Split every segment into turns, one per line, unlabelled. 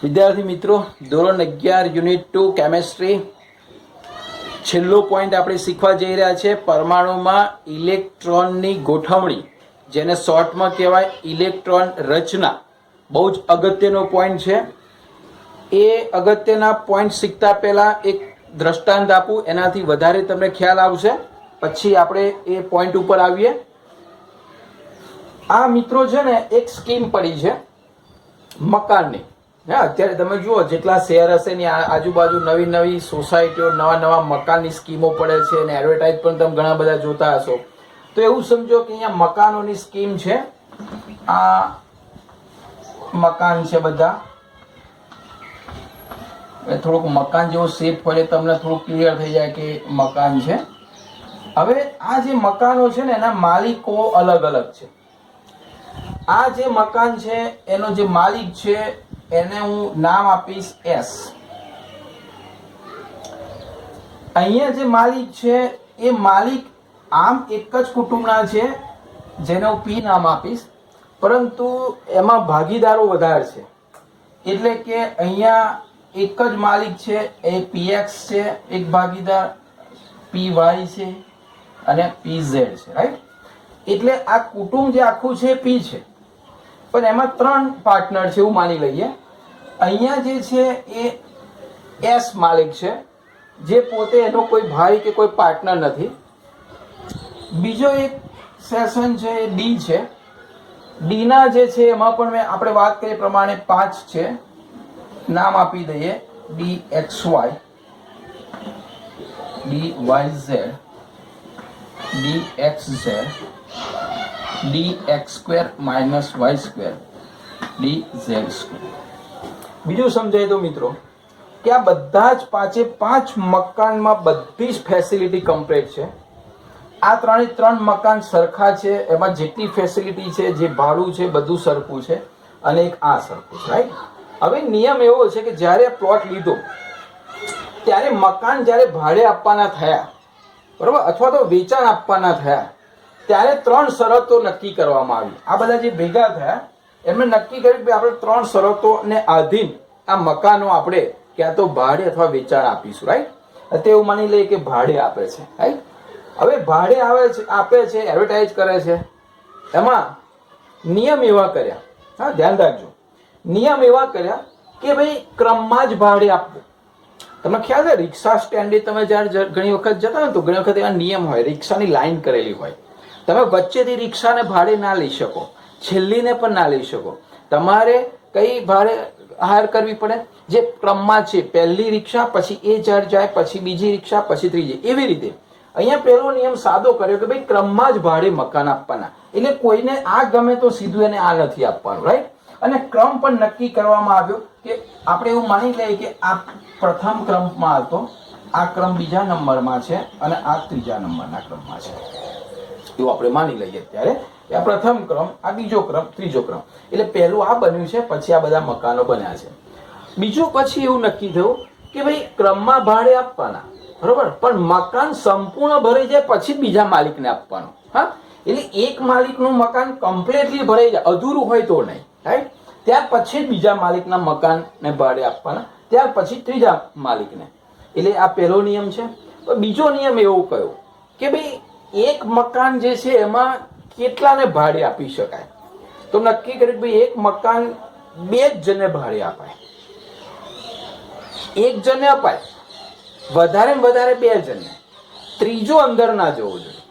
વિદ્યાર્થી મિત્રો, ધોરણ 11 યુનિટ 2 કેમેસ્ટ્રી છેલ્લો પોઈન્ટ આપણે શીખવા જઈ રહ્યા છે પરમાણુમાં ઇલેક્ટ્રોનની ગોઠવણી, જેને શોર્ટમાં કહેવાય ઇલેક્ટ્રોન રચના. બહુ જ અગત્યનો પોઈન્ટ છે. એ અગત્યના પોઈન્ટ શીખતા પહેલાં એક દ્રષ્ટાંત આપું, એનાથી વધારે તમને ખ્યાલ આવશે. પછી આપણે એ પોઈન્ટ ઉપર આવીએ. આ મિત્રો છે ને, એક સ્કીમ પડી છે મકાનની. હા, અત્યારે તમે જુઓ જેટલા શહેર હશે ને આજુબાજુ નવી નવી સોસાયટીઓ, નવા નવા મકાનની સ્કીમો પડે છે અને એડવર્ટાઇઝ પણ તમે ઘણા બધા જોતા હશો. તો એવું સમજો કે અહીંયા મકાનોની સ્કીમ છે. આ મકાન છે બધા. થોડુંક મકાન જેવો શેપ પડે તમને થોડુંક ક્લિયર થઈ જાય કે મકાન છે. હવે આ જે મકાનો છે ને એના માલિકો અલગ અલગ છે. આ જે મકાન છે એનો જે માલિક છે એને હું નામ આપીશ એસ. અહીંયા જે માલિક છે એ માલિક આમ એક જ કુટુંબના છે, જેને હું પી નામ આપીશ, પરંતુ એમાં ભાગીદારો વધારે છે. એટલે કે અહીંયા એક જ માલિક છે એ પીએક્સ છે એક ભાગીદાર, પીવાય છે અને પીઝેડ છે, રાઈટ. એટલે આ કુટુંબ જે આખું છે પી છે, પણ એમાં 3 પાર્ટનર છે એવું માની લઈએ. અહીંયા જે છે એ એસ માલિક છે, જે પોતે એનો કોઈ ભાઈ કે કોઈ પાર્ટનર નથી. બીજો એક સેશન છે એ ડી છે. ડીના જે છે એમાં પણ આપણે વાત કરીએ પ્રમાણે 5 છે. નામ આપી દઈએ D X Y, D Y Z, D X Z, D X square minus Y square, D Z square. બીજું સમજાય તો મિત્રો કે આ બધા જ 5 મકાનમાં બધી જ ફેસિલિટી કમ્પ્લીટ છે. આ 3 મકાન સરખા છે, એમાં જેટલી ફેસિલિટી છે, જે ભાડું છે બધું સરખું છે, અને એક આ સરખું છે, રાઈટ. હવે નિયમ એવો છે કે જ્યારે પ્લોટ લીધો ત્યારે મકાન જ્યારે ભાડે આપવાના થયા, બરોબર, અથવા તો વેચાણ આપવાના થયા, ત્યારે 3 શરતો નક્કી કરવામાં આવી. આ બધા જે ભેગા થયા એમણે નક્કી કર્યું કે આપણે 3 શરતોને આધીન આ મકાનો આપણે ક્યાં તો ભાડે અથવા વેચાણ આપીશું, રાઈટ. તે એવું માની લઈએ કે ભાડે આપે છે, રાઈટ. હવે ભાડે આપે છે, એડવર્ટાઇઝ કરે છે. એમાં નિયમ એવા કર્યા, હા ધ્યાન રાખજો, નિયમ એવા કર્યા કે ભાઈ ક્રમમાં જ ભાડે આપવું. તમને ખ્યાલ છે રિક્ષા સ્ટેન્ડે તમે જ્યારે ઘણી વખત જતા હોય તો ઘણી વખત એવા નિયમ હોય, રિક્ષાની લાઈન કરેલી હોય. તમે વચ્ચેથી રિક્ષાને ભાડે ના લઈ શકો, છેલ્લીને પણ ના લઈ શકો. તમારે કઈ ભાડે હાયર કરવી પડે? જે ક્રમમાં છે, પહેલી રિક્ષા, પછી એ જાય, પછી બીજી રિક્ષા, પછી ત્રીજી, એવી રીતે. અહીંયા પહેલો નિયમ સાદો કર્યો કે ભાઈ ક્રમમાં જ ભાડે મકાન આપવાના. એટલે કોઈને આ ગમે તો સીધું એને આ નથી આપવાનું, રાઈટ. અને ક્રમ પણ નક્કી કરવામાં આવ્યો કે આપણે એવું માની લઈએ કે આ પ્રથમ ક્રમમાં હતો, આ ક્રમ બીજા નંબરમાં છે અને આ ત્રીજા નંબરના ક્રમમાં છે, એવું આપણે માની લઈએ. ત્યારે આ પ્રથમ ક્રમ, આ બીજો ક્રમ, ત્રીજો ક્રમ. એટલે પહેલું આ બન્યું છે, પછી આ બધા મકાનો બન્યા છે. બીજું પછી એવું નક્કી થયું કે ભાઈ ક્રમમાં ભાડે આપવાના, બરોબર, પણ મકાન સંપૂર્ણ ભરાઈ જાય પછી બીજા માલિકને આપવાનું. હા, એટલે એક માલિકનું મકાન કમ્પ્લીટલી ભરાઈ જાય, અધૂરું હોય તો નહીં, રાઈટ. ત્યાર પછી બીજા માલિકના મકાનને ભાડે આપવાના, ત્યાર પછી ત્રીજા માલિકને. એટલે આ પહેલો નિયમ છે. બીજો નિયમ એવો કયો કે ભાઈ એક મકાન જે છે એમાં કેટલાને ભાડે આપી શકાય? તો નક્કી કર્યું ભાઈ એક મકાન 2 જ જણને ભાડે અપાય. 1 જણને અપાય, વધારે ને વધારે 2 જણને, ત્રીજો અંદર ના જવો જોઈએ.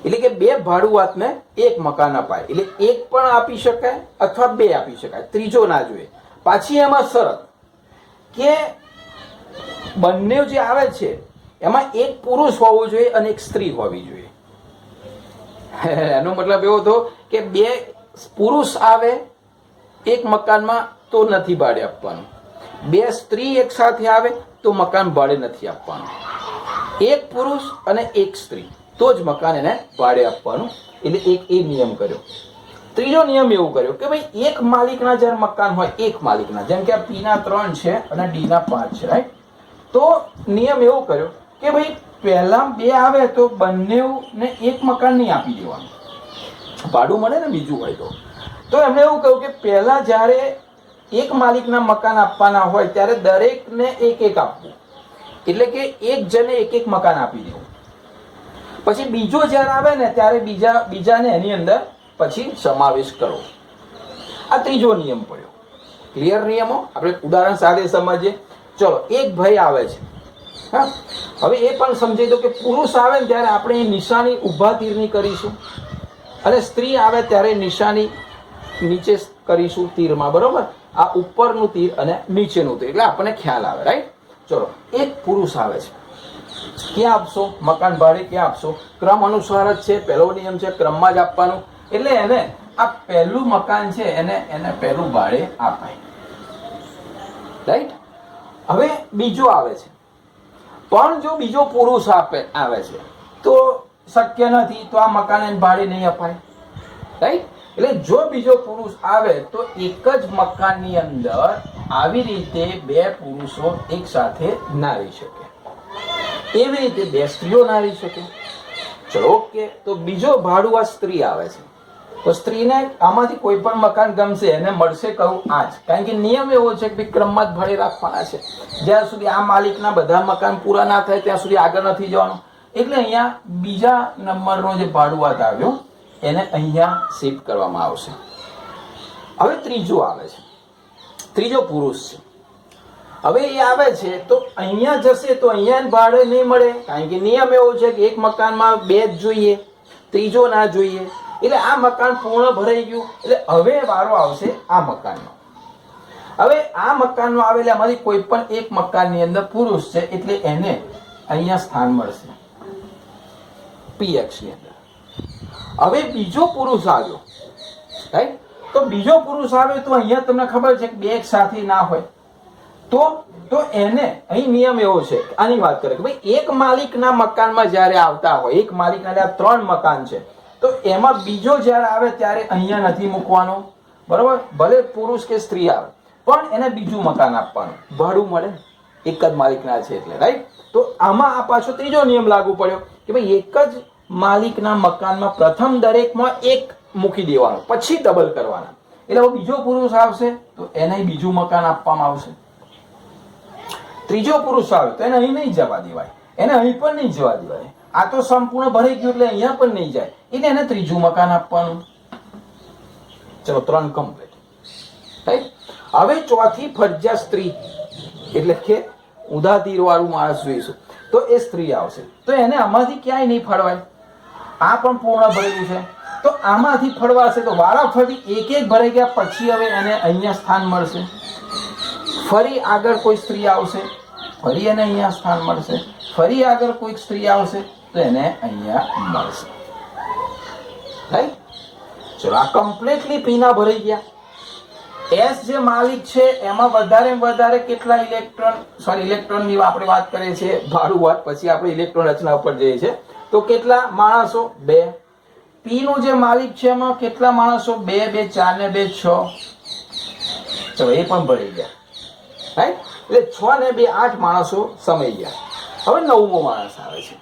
એટલે કે 2 ભાડુઆતને 1 મકાન અપાય. એટલે 1 પણ આપી શકાય અથવા 2 આપી શકાય, ત્રીજો ના જોઈએ. પાછી એમાં શરત કે બંને જે આવે છે એમાં 1 પુરુષ હોવું જોઈએ અને 1 સ્ત્રી હોવી જોઈએ. એનો મતલબ એવો થયો કે 2 પુરુષ આવે 1 મકાનમાં તો નથી ભાડે આપવાનું, 2 સ્ત્રી એક સાથે આવે તો મકાન ભાડે નથી આપવાનું, 1 પુરુષ અને 1 સ્ત્રી તો જ મકાન એને ભાડે આપવાનું. એટલે એક એ નિયમ કર્યો. ત્રીજો નિયમ એવું કર્યો કે ભાઈ એક માલિકના જ્યારે મકાન હોય, એક માલિકના, જેમ કે આ પી ના 3 છે અને ડી ના 5 છે, રાઈટ. તો નિયમ એવો કર્યો કે ભાઈ પહેલા 2 આવે તો બંનેને 1 મકાન નહીં આપી દેવાનું, ભાડું મળે ને બીજું હોય તો. તો એમણે એવું કહ્યું કે પહેલા જ્યારે એક માલિકના મકાન આપવાના હોય ત્યારે દરેકને એક એક આપવું, એટલે કે એક જણે એક એક મકાન આપી દેવું. પછી બીજો જ્યારે આવે ને ત્યારે બીજાને એની અંદર પછી સમાવેશ કરવો. આ ત્રીજો નિયમ પડ્યો. ક્લિયર નિયમો? આપણે ઉદાહરણ સાથે સમજીએ. ચલો, એક ભાઈ આવે છે. હા, હવે એ પણ સમજી દો કે પુરુષ આવે ને ત્યારે આપણે નિશાની ઊભા તીરની કરીશું અને સ્ત્રી આવે ત્યારે નિશાની નીચે કરીશું તીરમાં, બરોબર? આ ઉપરનું તીર અને નીચેનું તીર, એટલે આપણને ખ્યાલ આવે, રાઈટ? ચલો, એક પુરુષ આવે છે. ક્યાં આપશો મકાન ભાડે? ક્યાં આપશો? ક્રમ અનુસાર જ છે. પહેલો નિયમ છે ક્રમમાં જ આપવાનું. એટલે એને આ પહેલું મકાન છે એને પહેલું ભાડે અપાય, રાઈટ? હવે બીજો આવે છે, પણ જો બીજો પુરુષ આવે છે તો શક્ય નથી, તો આ મકાન એને ભાડે નહીં અપાય, રાઈટ? એટલે જો બીજો પુરુષ આવે તો એક જ મકાનની અંદર આવી રીતે બે પુરુષો એક સાથે ના રહી શકે, એવી રીતે બે સ્ત્રીઓ ના રહી શકે. ચલો, ઓકે. તો બીજો ભાડુઆ સ્ત્રી આવે છે, તો સ્ત્રીને આમાંથી કોઈ પણ મકાન ગમશે, એને મળશે કયું? આ જ. કારણ કે નિયમ એવો છે કે ક્રમમાં જ ભાડે રાખવાના છે. જ્યાં સુધી આ માલિકના બધા મકાન પૂરા ના થાય ત્યાં સુધી આગળ નથી જવાનું. એટલે અહીંયા બીજા નંબરનો જે ભાડુઆત આવ્યો એને અહીંયા શિફ્ટ કરવામાં આવશે. હવે ત્રીજો આવે છે, ત્રીજો પુરુષ છે. હવે એ આવે છે તો અહીંયા જશે તો અહીંયા ભાડે નહીં મળે, કારણ કે નિયમ એવો છે કે એક મકાનમાં બે જ જોઈએ, ત્રીજો ના જોઈએ. એટલે આ મકાન પૂર્ણ ભરાઈ ગયું. એટલે હવે વારો આવશે આ મકાનનો. હવે આ મકાનનો આવે એટલે આમાંથી કોઈ પણ એક મકાનની અંદર પુરુષ છે, એટલે એને અહીંયા સ્થાન મળશે PX ની અંદર. હવે બીજો પુરુષ આવ્યો, રાઈટ? તો બીજો પુરુષ આવે તો અહીંયા તમને ખબર છે કે બે એક સાથે ના હોય, તો એને અહીં નિયમ એવો છે, આની વાત કરે કે ભાઈ એક માલિકના મકાનમાં જ્યારે આવતા હોય, એક માલિકના 3 મકાન છે, તો એમાં બીજો જ્યારે આવે ત્યારે અહીંયા નથી મૂકવાનો, બરોબર? ભલે પુરુષ કે સ્ત્રી આવે પણ એને બીજું મકાન આપવાનું, ભાડું મળે, એક જ માલિકના છે એટલે, રાઈટ? તો આમાં આ પાછો ત્રીજો નિયમ લાગુ પડ્યો કે ભાઈ એક જ માલિકના મકાનમાં પ્રથમ દરેકમાં એક મૂકી દેવાનું, પછી ડબલ કરવાના. એટલે હવે બીજો પુરુષ આવશે તો એને બીજું મકાન આપવામાં આવશે. ત્રીજો પુરુષ આવે તો એને અહીં નહીં જવા દેવાય, એને અહીં પણ નહીં જવા દેવાય. આ તો સંપૂર્ણ ભરાઈ ગયું એટલે અહીંયા પણ નહીં જાય, એટલે એને ત્રીજું મકાન આપવાનું. ચલો, 3 કમ્પ્લીટ, રાઈટ? હવે ચોથી ફરજિયાત સ્ત્રી, એટલે કે ઊંધા તીર વાળું માણસ જોઈશું, તો એ સ્ત્રી આવશે. તો એને આમાંથી ક્યાંય નહીં ફળવાય. આ પણ પૂર્ણ ભરેલું છે તો આમાંથી ફળવાશે તો વારાફરતી એક એક ભરાઈ ગયા પછી હવે એને અહીંયા સ્થાન મળશે. ફરી આગળ કોઈ સ્ત્રી આવશે, ફરી એને અહીંયા સ્થાન મળશે. ફરી આગળ કોઈ સ્ત્રી આવશે તો એને અહીંયા મળશે, રાઈટ? ચલો, આ કમ્પ્લીટલી પીના ભરાઈ ગયા. એસ જે માલિક છે એમાં વધારે કેટલા ઇલેક્ટ્રોનની આપણે વાત કરીએ છીએ ભાડુઆત, પછી આપણે ઇલેક્ટ્રોન રચના ઉપર જઈએ છીએ તો કેટલા માણસો? 2. પી નું જે માલિક છે એમાં કેટલા માણસો? 2 2 4 ને 2 6. ચલો, એ પણ ભરી ગયા, રાઈટ? એટલે 6 ને 2 8 માણસો સમાઈ ગયા. હવે 9મો માણસ આવે છે,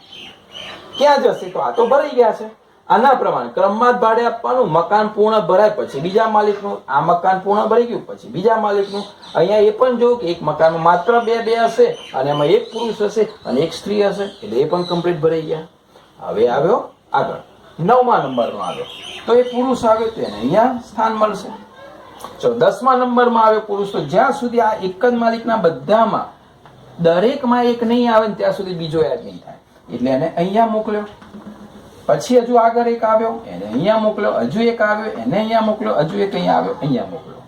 ક્યાં જશે? તો આ તો ભરાઈ ગયા છે. આના પ્રમાણે ક્રમમાં જ ભાડે આપવાનું. મકાન પૂર્ણ ભરાય પછી બીજા માલિકનું, આ મકાન પૂર્ણ ભરી ગયું પછી બીજા માલિકનું. અહીંયા એ પણ જોયું કે એક મકાનમાં માત્ર 2 2 હશે અને એમાં એક પુરુષ હશે અને એક સ્ત્રી હશે, એટલે એ પણ કમ્પ્લીટ ભરાઈ ગયા. હવે આવ્યો આગળ 9મા નંબરનો આવ્યો તો એ પુરુષ આવ્યો તો એને અહીંયા સ્થાન મળશે. ચલો, 10મા નંબરમાં આવ્યો પુરુષ, તો જ્યાં સુધી આ એક જ માલિકના બધામાં દરેકમાં એક નહીં આવે ને ત્યાં સુધી બીજો એડ નહીં થાય, એટલે એને અહીંયા મોકલ્યો. પછી હજુ આગળ એક આવ્યો, એને અહીંયા મોકલ્યો. હજુ એક આવ્યો, એને અહીંયા મોકલ્યો. હજુ એક અહીંયા આવ્યો, અહીંયા મોકલ્યો.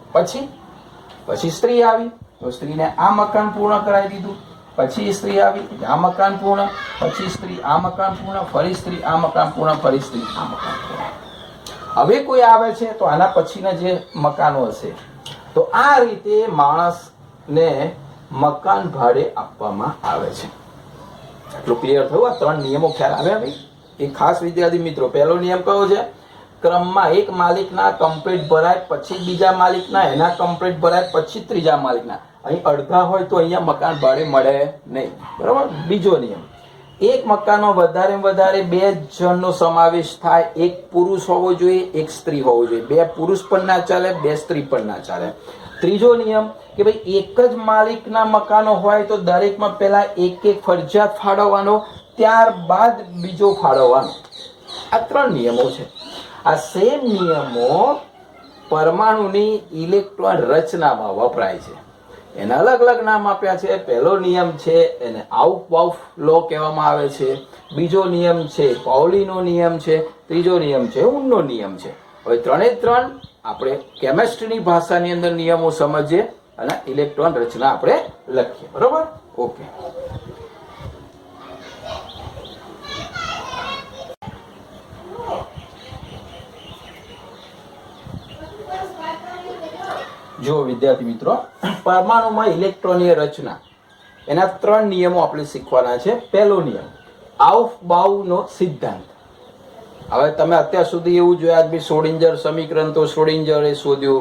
પછી સ્ત્રી આવી તો સ્ત્રીને આ મકાન પૂર્ણ કરાવી દીધું. પછી સ્ત્રી આવી, આ મકાન પૂર્ણ. પછી સ્ત્રી, આ મકાન પૂર્ણ. ફરી સ્ત્રી, આ મકાન પૂર્ણ. ફરી સ્ત્રી, આ મકાન પૂર્ણ. હવે કોઈ આવે છે તો આના પછીના જે મકાનો હશે, તો આ રીતે માણસને મકાન ભાડે આપવામાં આવે છે. એટલું ક્લિયર થયું? આ 3 નિયમો ખ્યાલ આવ્યા ભાઈ? એ ખાસ વિદ્યાર્થી મિત્રો, પહેલો નિયમ કયો છે? ક્રમમાં એક માલિકના કમ્પ્લીટ ભરાય પછી બીજા માલિકના, એના કમ્પ્લીટ ભરાય પછી ત્રીજા માલિકના. અહીં અડધા હોય તો અહીંયા મકાન ભાડે મળે નહીં, બરાબર? બીજો નિયમ, એક મકાનમાં વધારે 2 જણનો સમાવેશ થાય. એક પુરુષ હોવો જોઈએ, એક સ્ત્રી હોવો જોઈએ. 2 પુરુષ પણ ના ચાલે, 2 સ્ત્રી પણ ના ચાલે. ત્રીજો નિયમ કે ભાઈ એક જ માલિકના મકાનો હોય તો દરેકમાં પહેલા એક ફરજિયાત ફાળવવાનો, ત્યારબાદ બીજો ફાળવવાનો. આ 3 નિયમો છે. આ સેમ નિયમો પરમાણુની ઇલેક્ટ્રોન રચનામાં વપરાય છે. એના અલગ અલગ નામ આપ્યા છે. પહેલો નિયમ છે એને આઉફ-બાઉફ લો કહેવામાં આવે છે. બીજો નિયમ છે પાઉલીનો નિયમ છે. ત્રીજો નિયમ છે ઊનનો નિયમ છે. હવે 3 આપણે કેમેસ્ટ્રીની ભાષાની અંદર નિયમો સમજીએ અને ઇલેક્ટ્રોન રચના આપણે લખીએ. બરોબર? ઓકે. જો વિદ્યાર્થી મિત્રો, પરમાણુમાં ઇલેક્ટ્રોનની રચના એના 3 નિયમો આપણે શીખવાના છે. પહેલો નિયમ આઉફ-બાઉફનો સિદ્ધાંત. હવે તમે અત્યાર સુધી એવું જોયા કે શ્રોડિંજર સમીકરણ તો શ્રોડિંજરે શોધ્યો,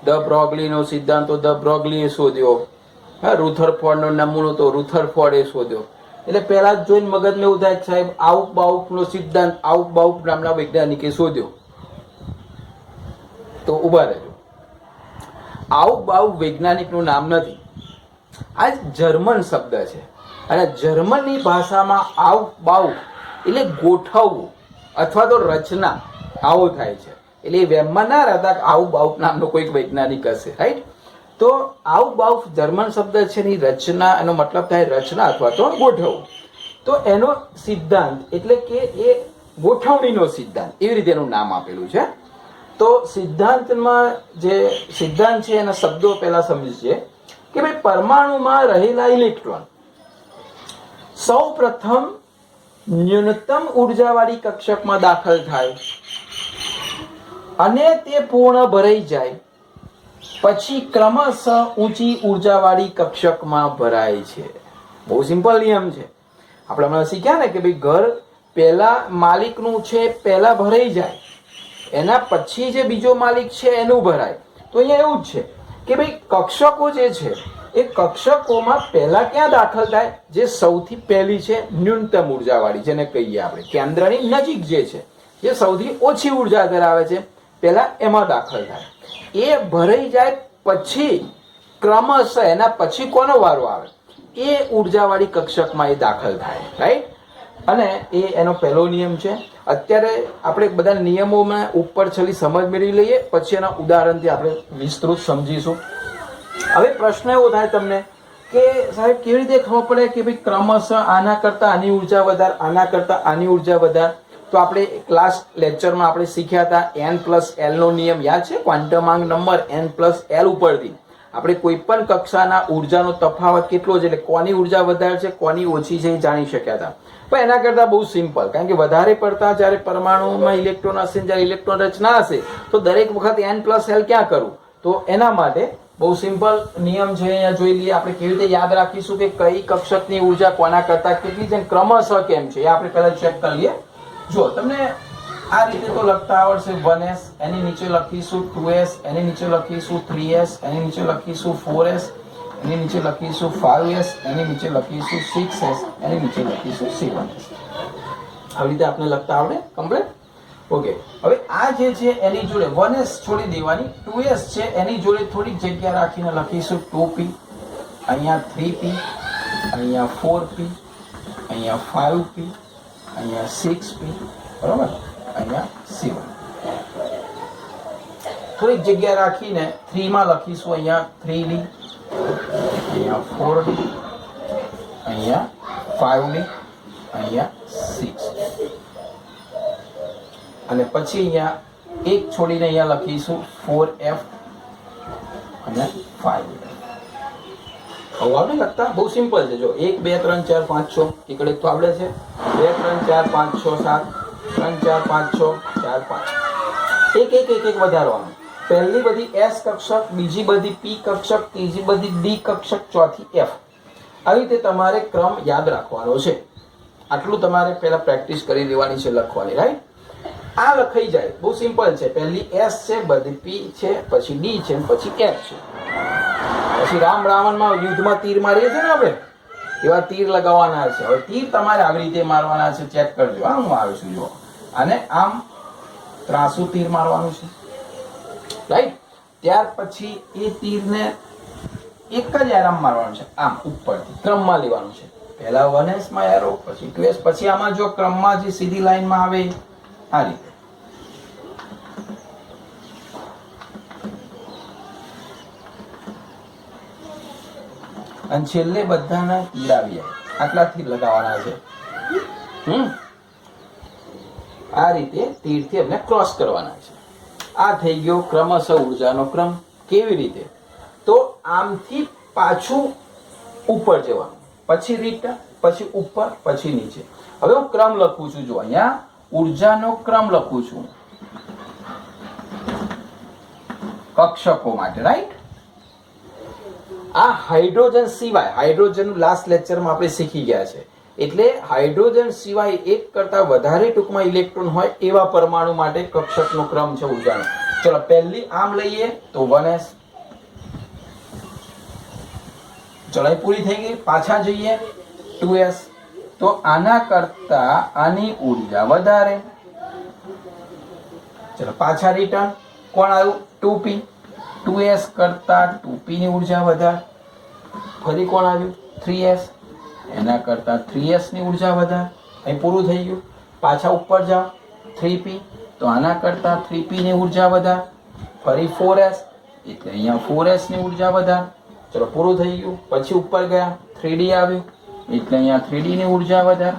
ધ બ્રોગલીનો સિદ્ધાંત તો ધ બ્રોગલીએ શોધ્યો, રુથરફોર્ડનો નમૂનો તો રુથરફોર્ડે શોધ્યો. એટલે પહેલા જ જોઈને મગજમાં એવું થાય કે સાહેબ આઉફ-બાઉફનો સિદ્ધાંત આઉફ-બાઉફ નામના વૈજ્ઞાનિકે શોધ્યો. તો ઉભા રહેજો, આઉફ-બાઉફ વૈજ્ઞાનિકનું નામ નથી, આ જર્મન શબ્દ છે. અને જર્મનની ભાષામાં આઉફ-બાઉફ એટલે ગોઠવવું અથવા તો રચના, આવો થાય છે. એટલે વેમમાં ના રહેતા આઉફ-બાઉફ નામનો કોઈક વૈજ્ઞાનિક હશે, રાઈટ? તો આઉફ-બાઉફ જર્મન શબ્દ છે ની રચના, એનો મતલબ થાય રચના અથવા તો ગોઠવવું. તો એનો સિદ્ધાંત એટલે કે એ ગોઠવણીનો સિદ્ધાંત, એવી રીતે એનું નામ આપેલું છે. તો સિદ્ધાંતમાં જે સિદ્ધાંત છે એના શબ્દો પહેલા સમજીએ કે ભાઈ પરમાણુમાં રહેલા ઇલેક્ટ્રોન સૌ પ્રથમ ન્યૂનતમ ઉર્જાવાળી કક્ષકમાં દાખલ થાય અને તે પૂર્ણ ભરાઈ જાય પછી ક્રમશઃ ઊંચી ઉર્જાવાળી કક્ષકમાં ભરાય છે. બહુ સિમ્પલ નિયમ છે. આપણે હમણાં શીખ્યા ને કે ભાઈ ઘર પહેલા માલિકનું છે, પહેલા ભરાઈ જાય, એના પછી જે બીજો માલિક છે એનું ભરાય. તો અહીંયા એવું જ છે કે ભાઈ કક્ષકો જે છે એ કક્ષકોમાં પહેલા ક્યાં દાખલ થાય? જે સૌથી પહેલી છે ન્યૂનતમ ઉર્જાવાળી, જેને કહીએ આપણે કેન્દ્રની નજીક જે છે, જે સૌથી ઓછી ઉર્જા ધરાવે છે, પહેલા એમાં દાખલ થાય. એ ભરાઈ જાય પછી ક્રમશઃ એના પછી કોનો વારો આવે? એ ઉર્જાવાળી કક્ષકમાં એ દાખલ થાય, રાઈટ? અને એ એનો પહેલો નિયમ છે. અત્યારે આપણે બધા નિયમોમાં ઉપર છેલ્લી સમજ મેળવી લઈએ, પછી એના ઉદાહરણથી આપણે વિસ્તૃત સમજીશું. હવે પ્રશ્ન એવો થાય તમને કે સાહેબ કેવી રીતે ખબર પડે કે ભાઈ ક્રમશઃ આના કરતા આની ઉર્જા વધાર, આના કરતા આની ઉર્જા વધાર? તો આપણે ક્લાસ લેક્ચરમાં આપણે શીખ્યા હતા n+l નો નિયમ, યાદ છે? ક્વોન્ટમાંક નંબર n+l ઉપરથી આપણે કોઈ પણ કક્ષાના ઉર્જાનો તફાવત કેટલો છે, એટલે કોની ઉર્જા વધારે છે કોની ઓછી છે એ જાણી શક્યા હતા. પણ એના કરતા બહુ સિમ્પલ, કારણ કે વધારે પડતા જ્યારે પરમાણુમાં ઇલેક્ટ્રોન હશે, જ્યારે ઇલેક્ટ્રોન રચના હશે, તો દરેક વખત n+l ક્યાં કરવું? તો એના માટે બહુ સિમ્પલ નિયમ છે, અહીંયા જોઈ લઈએ આપણે કેવી રીતે યાદ રાખીશું કે કઈ કક્ષકની ઉર્જા કોના કરતા કેટલી છે, ક્રમશઃ કેમ છે, એ આપણે પહેલા ચેક કરી લઈએ. જો તમને આ રીતે તો લખતા આવડશે 1s, એની નીચે લખીશું 2s, એની નીચે લખીશું 3s, એની નીચે લખીશું 4s, એની નીચે લખીશું 5s, એની નીચે લખીશું 6s, એની નીચે લખીશું 7s. આવી રીતે આપણે લખતા આવડે કમ્પ્લીટ? ઓકે. હવે આ જે છે એની જોડે 1s છોડી દેવાની, 2s છે એની જોડે થોડીક જગ્યા રાખીને લખીશું 2p, અહીંયા 3p, અહીંયા 4p, અહીંયા 5p, અહીંયા 6p, બરોબર, અહીંયા 7. થોડીક જગ્યા રાખીને 3 માં લખીશું અહીંયા 3d, અહીંયા 4d, અહીંયા 5d, અહીંયા 6. અને પછી અહીંયા એક છોડીને અહીંયા લખીશું 4f અને 5f. હવે આવડે લખતા? બહુ સિમ્પલ છે. જો 1 2 3 4 5 6 એકડે તો આવડે છે. 2 3 4 5 6 7, 3 4 5 6 4 5, એક વધારવાનું. પહેલી બધી s કક્ષક, બીજી બધી p કક્ષક, ત્રીજી બધી d કક્ષક, ચોથી f. આવી રીતે તમારે ક્રમ યાદ રાખવાનો છે. આટલું તમારે પહેલા પ્રેક્ટિસ કરી દેવાની છે લખવાની, રાઈટ? આ લખાઈ જાય, બહુ સિમ્પલ છે. પહેલી s છે, બધી p છે, પછી d છે, પછી f છે. પછી રામ રાવણમાં યુદ્ધમાં તીર મારીએ છીએ ને આપણે, એવા તીર લગાવવાના છે. હવે તીર તમારે આવી રીતે મારવાના છે. ચેક કરજો. હા, હું આવીશું. જુઓ, અને આમ ત્રાસુ તીર મારવાનું છે, રાઈટ. ત્યાર પછી એ તીરને એક જ એરામ મારવાનું છે, આમ ઉપરથી ક્રમમાં લેવાનું છે. પહેલા 1s માં એરો, પછી 2s, પછી આમાં જો ક્રમમાં જે સીધી લાઈનમાં આવે આ રીતે. અને છેલ્લે બધાના તીર આવી જાય. આટલાથી લગાવવાના છે. આ રીતે તીરથી એમને ક્રોસ કરવાના છે. આ થઈ ગયો ક્રમશઃ ઉર્જાનો ક્રમ. કેવી રીતે? તો આમથી પાછું ઉપર જવાનું, પછી રિટર્ન, પછી ઉપર, પછી નીચે. હવે હું ક્રમ લખું છું. જો અહીંયા ઉર્જાનો ક્રમ લખું છું કક્ષકો માટે, રાઈટ. આ હાઇડ્રોજન સિવાય, હાઇડ્રોજન લાસ્ટ લેક્ચરમાં આપણે શીખી ગયા છે. એટલે હાઇડ્રોજન સિવાય એક કરતા વધારે ટૂંકમાં ઇલેક્ટ્રોન હોય એવા પરમાણુ માટે કક્ષકનો ક્રમ છે ઉર્જાનો. ચલો પહેલી આમ લઈએ તો 1s. ચલો પૂરી થઈ ગઈ. પાછા જઈએ 2s. તો આના કરતા આની ઉર્જા વધારે. ચલો પાછા રિટર્ન. કોણ આવ્યું? 2p. 2s કરતા 2p ની ઉર્જા વધારે. ફરી કોણ આવ્યું? 3s. એના કરતા 3s ની ઉર્જા વધારે. અહીં પૂરું થઈ ગયું. પાછા ઉપર જાઓ 3p. તો આના કરતા 3p ની ઉર્જા વધારે. ફરી 4s, એટલે અહીંયા 4s ની ઉર્જા વધારે. ચલો પૂરું થઈ ગયું. પછી ઉપર ગયા 3d આવ્યું, એટલે અહીંયા 3d ની ઉર્જા વધારે.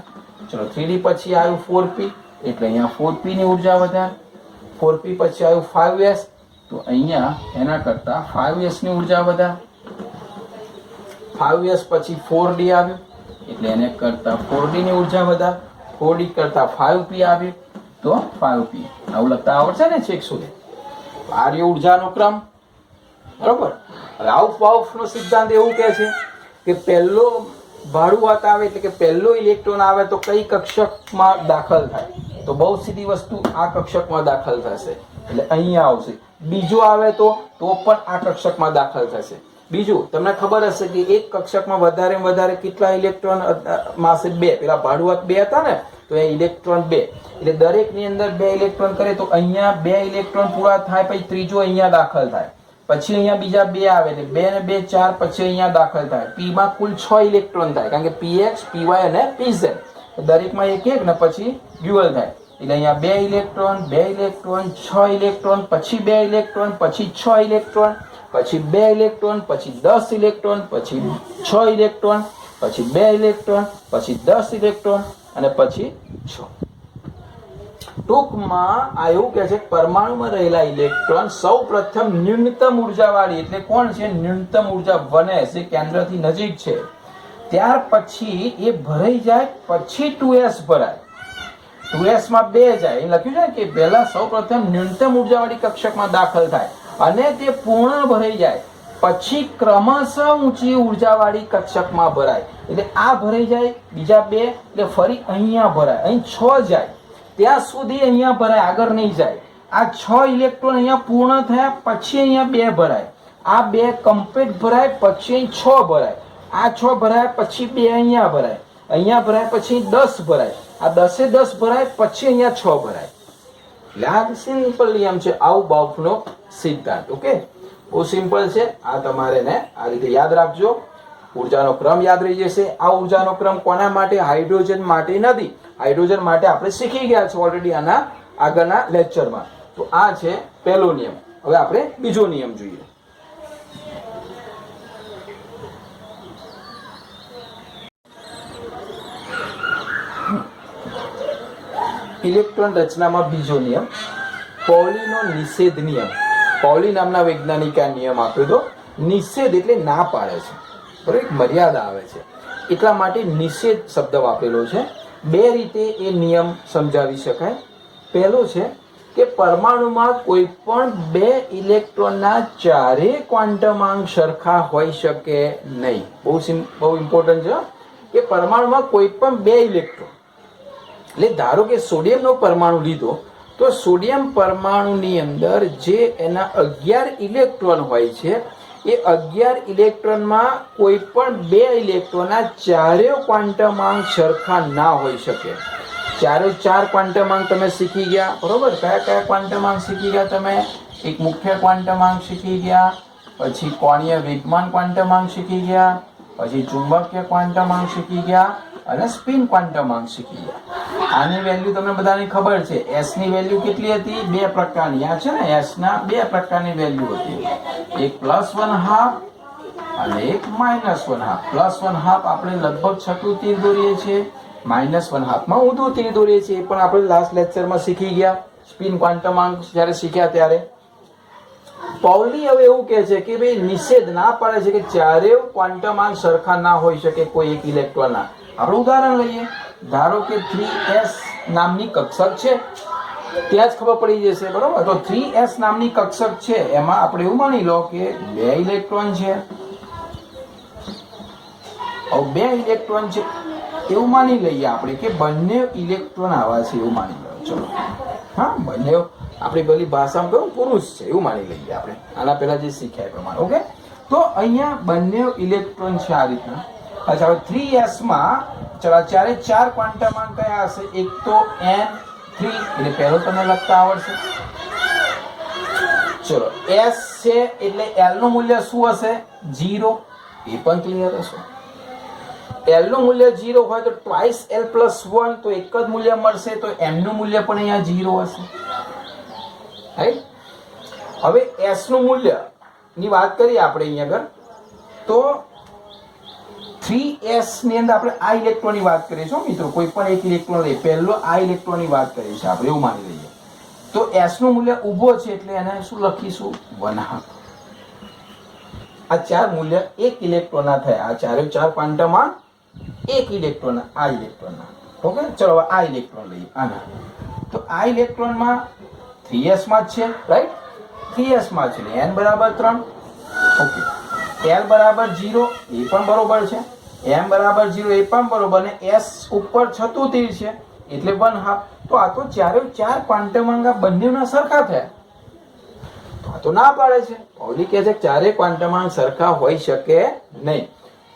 ચલો 3d પછી આવ્યું 4p, એટલે અહીંયા 4p ની ઉર્જા વધારે. 4p પછી આવ્યું 5s, તો અહીંયા એના કરતા 5s ની ઉર્જા વધારે. 5s પછી 4d આવ્યું, એટલે એને કરતા 4d ની ઉર્જા વધારે. 4d કરતા 5p આવ્યું, તો 5p. આવું લખતા આવડશે ને છેક સુધી? આ રહ્યો ઉર્જાનો ક્રમ, બરોબર. હવે આઉફ નો સિદ્ધાંત એવું કહે છે કે પહેલો ભાડુઆત આવે એટલે કે પહેલો ઇલેક્ટ્રોન આવે તો કઈ કક્ષકમાં દાખલ થાય? તો બહુ સીધી વસ્તુ, આ કક્ષકમાં દાખલ થશે, એટલે અહીંયા આવશે. બીજો આવે તો પણ આ કક્ષકમાં દાખલ થશે. બીજું તમને ખબર હશે કે એક કક્ષકમાં વધારે કેટલા ઇલેક્ટ્રોન માસે? 2. પેલા ભાડુઆત 2 હતા ને, તો એ ઇલેક્ટ્રોન 2, એટલે દરેક ની અંદર 2 ઇલેક્ટ્રોન કરે તો અહીંયા 2 ઇલેક્ટ્રોન પૂરા થાય, પછી ત્રીજો અહીંયા દાખલ થાય, પછી અહીંયા બીજા 2 આવે, એટલે 2 ને 2 4, પછી અહીંયા દાખલ થાય. p માં કુલ 6 ઇલેક્ટ્રોન થાય, કારણ કે px, py અને pz દરેકમાં એક એક ને પછી ડ્યુઅલ થાય. એટલે અહીંયા 2 ઇલેક્ટ્રોન, 2 ઇલેક્ટ્રોન, 6 ઇલેક્ટ્રોન, પછી 2 ઇલેક્ટ્રોન, પછી 6 ઇલેક્ટ્રોન, પછી 2 ઇલેક્ટ્રોન, પછી 10 ઇલેક્ટ્રોન, પછી 6 ઇલેક્ટ્રોન, પછી 2 ઇલેક્ટ્રોન, પછી 10 ઇલેક્ટ્રોન અને પછી 6. ટૂંકમાં આ એવું કહે છે કે પરમાણુમાં રહેલા ઇલેક્ટ્રોન સૌ પ્રથમ ન્યૂનતમ ઉર્જાવાળી, એટલે કોણ છે? ન્યૂનતમ ઉર્જા 1s, જે કેન્દ્રથી નજીક છે. ત્યાર પછી એ ભરાઈ જાય, પછી 2s ભરાય. 2s માં 2 જાય. એ લખ્યું છે કે પહેલા સૌ પ્રથમ ન્યૂનતમ ઉર્જાવાળી કક્ષકમાં દાખલ થાય અને તે પૂર્ણ ભરાઈ જાય, પછી ક્રમશઃ ઊંચી ઉર્જાવાળી કક્ષકમાં ભરાય. એટલે આ ભરાઈ જાય, બીજા 2, એટલે ફરી અહીંયા ભરાય, અહીં 6 જાય, ત્યાં સુધી અહીંયા ભરાય, આગળ નહીં જાય. આ 6 ઇલેક્ટ્રોન અહીંયા પૂર્ણ થયા, પછી અહીંયા 2 ભરાય. આ 2 કમ્પ્લીટ ભરાય, પછી અહીં 6 ભરાય. આ 6 ભરાય, પછી 2 અહીંયા ભરાય, અહીંયા ભરાય, પછી 10 ભરાય. આ 10 10 ભરાય, પછી અહીંયા 6 ભરાય. એટલે આ સિમ્પલ નિયમ છે આઉફ-બાઉફનો સિદ્ધાંત. ઓકે, બહુ સિમ્પલ છે. આ તમારે ને આ રીતે યાદ રાખજો. ઉર્જાનો ક્રમ યાદ રહી જશે. આ ઉર્જાનો ક્રમ કોના માટે? હાઇડ્રોજન માટે નથી. હાઇડ્રોજન માટે આપણે શીખી ગયા છે ઓલરેડી આના આગળના લેક્ચરમાં. તો આ છે પહેલો નિયમ. હવે આપણે બીજો નિયમ જોઈએ. ઇલેક્ટ્રોન રચનામાં બીજો નિયમ, પૌલીનો નિષેધ નિયમ. પૌલી નામના વૈજ્ઞાનિકે આ નિયમ આપ્યો હતો. નિષેધ એટલે ના પાડે છે, બરાબર, એક મર્યાદા આવે છે, એટલા માટે નિષેધ શબ્દ વાપરેલો છે. 2 રીતે એ નિયમ સમજાવી શકાય. પહેલો છે કે પરમાણુમાં કોઈ પણ 2 ઇલેક્ટ્રોનના ચારેય ક્વોન્ટમાંક સરખા હોઈ શકે નહીં. બહુ ઇમ્પોર્ટન્ટ છે કે પરમાણુમાં કોઈ પણ 2 ઇલેક્ટ્રોન, એટલે ધારો કે સોડિયમનો પરમાણુ લીધો, તો સોડિયમ પરમાણુની અંદર જે એના 11 ઇલેક્ટ્રોન હોય છે, એ 11 ઇલેક્ટ્રોનમાં કોઈ પણ 2 ઇલેક્ટ્રોનના ચારેય ક્વોન્ટમાંક સરખા ના હોઈ શકે. ચારે 4 ક્વોન્ટમાંક તમે શીખી ગયા, બરોબર? કયા કયા ક્વોન્ટમાંક શીખી ગયા તમે? એક મુખ્ય ક્વોન્ટમાંક શીખી ગયા, પછી કોણીય વેગમાન ક્વોન્ટમાંક શીખી ગયા, પછી ચુંબકીય ક્વોન્ટમાંક શીખી ગયા અને સ્પિન ક્વોન્ટમાંક શીખી ગયા. આની વેલ્યુ તમને બધાને ખબર છે. એસ ની વેલ્યુ કેટલી હતી? 2 પ્રકારની. આ છે ને એસ ના 2 પ્રકારની વેલ્યુ હતી, એક +1/2 અને એક -1/2. +1/2 આપણે લગભગ છઠ્ઠું તીર દોરીએ છીએ, -1/2 માં ઊંધું તીર દોરીએ છીએ. પણ આપણે લાસ્ટ લેક્ચરમાં શીખી ગયા સ્પિન ક્વોન્ટમાંક જ્યારે શીખ્યા ત્યારે. પાઉલી હવે એવું કહે છે કે ભાઈ નિષેધ ના પાડે છે કે ચારેય ક્વોન્ટમાંક સરખા ના હોઈ શકે કોઈ એક ઇલેક્ટ્રોનના. આપણે ઉદાહરણ લઈએ, ધારો કે 3s નામની કક્ષક છે, ત્યાં જ ખબર પડી જશે, બરોબર? તો 3s નામની કક્ષક છે, એમાં આપણે એવું માની લો કે 2 ઇલેક્ટ્રોન છે. હવે 2 ઇલેક્ટ્રોન છે એવું માની લઈએ આપણે કે બંને ઇલેક્ટ્રોન આવા છે એવું માની લો. ચલો, હા, બંને આપણી બધી ભાષામાં કહ્યું પુરુષ છે એવું માની લઈએ આપણે, આના પહેલા જે શીખ્યા પ્રમાણે. ઓકે, તો અહીંયા બંને ઇલેક્ટ્રોન છે આ રીતના. અચ્છા, હવે 3s માં ચારે 4 ક્વોન્ટમાંક કયા હશે? એક તો n3, એટલે પહેલો તમને લખતા આવડશે. ચલો, s છે એટલે l નું મૂલ્ય શું હશે? 0. એ પણ ક્લિયર હશે. l નું મૂલ્ય 0 હોય તો ટ્વાઇસ l + 1, તો એક જ મૂલ્ય મળશે, તો m નું મૂલ્ય પણ અહીંયા 0 હશે. રાઈટ? હવે s નું મૂલ્ય ની વાત કરીએ આપણે અહીંયા આગળ, તો 3s ની અંદર આપણે આ ઇલેક્ટ્રોન ની વાત કરીએ છીએ મિત્રો. કોઈ પણ એક ઇલેક્ટ્રોન લઈએ, પહેલો આ ઇલેક્ટ્રોન ની વાત કરીએ છીએ આપણે એવું માની લઈએ. તો s નું મૂલ્ય ઊભો છે એટલે એને શું લખીશું? 1/2. આ 4 મૂલ્ય એક ઇલેક્ટ્રોનના થયા. આ ચારે 4 ક્વોન્ટમાં એક ઇલેક્ટ્રોન, આ ઇલેક્ટ્રોનના. ઓકે, ચલો હવે આ ઇલેક્ટ્રોન લઈએ આના. તો આ ઇલેક્ટ્રોનમાં 3s માં જ છે, રાઈટ? 3s માં છે, n બરાબર 3. ઓકે, l બરાબર 0 એ પણ બરોબર છે, m બરાબર 0 એ પણ બરોબર, ને s ઉપર છઠ્ઠું તીર છે એટલે 1/2. તો આ તો ચારે 4 ક્વોન્ટમાંક બંનેના સરખા થયા. તો આ તો ના પાડે છે. પાઉલી કહે છે કે ચારે ક્વોન્ટમાંક સરખા હોઈ શકે નહીં.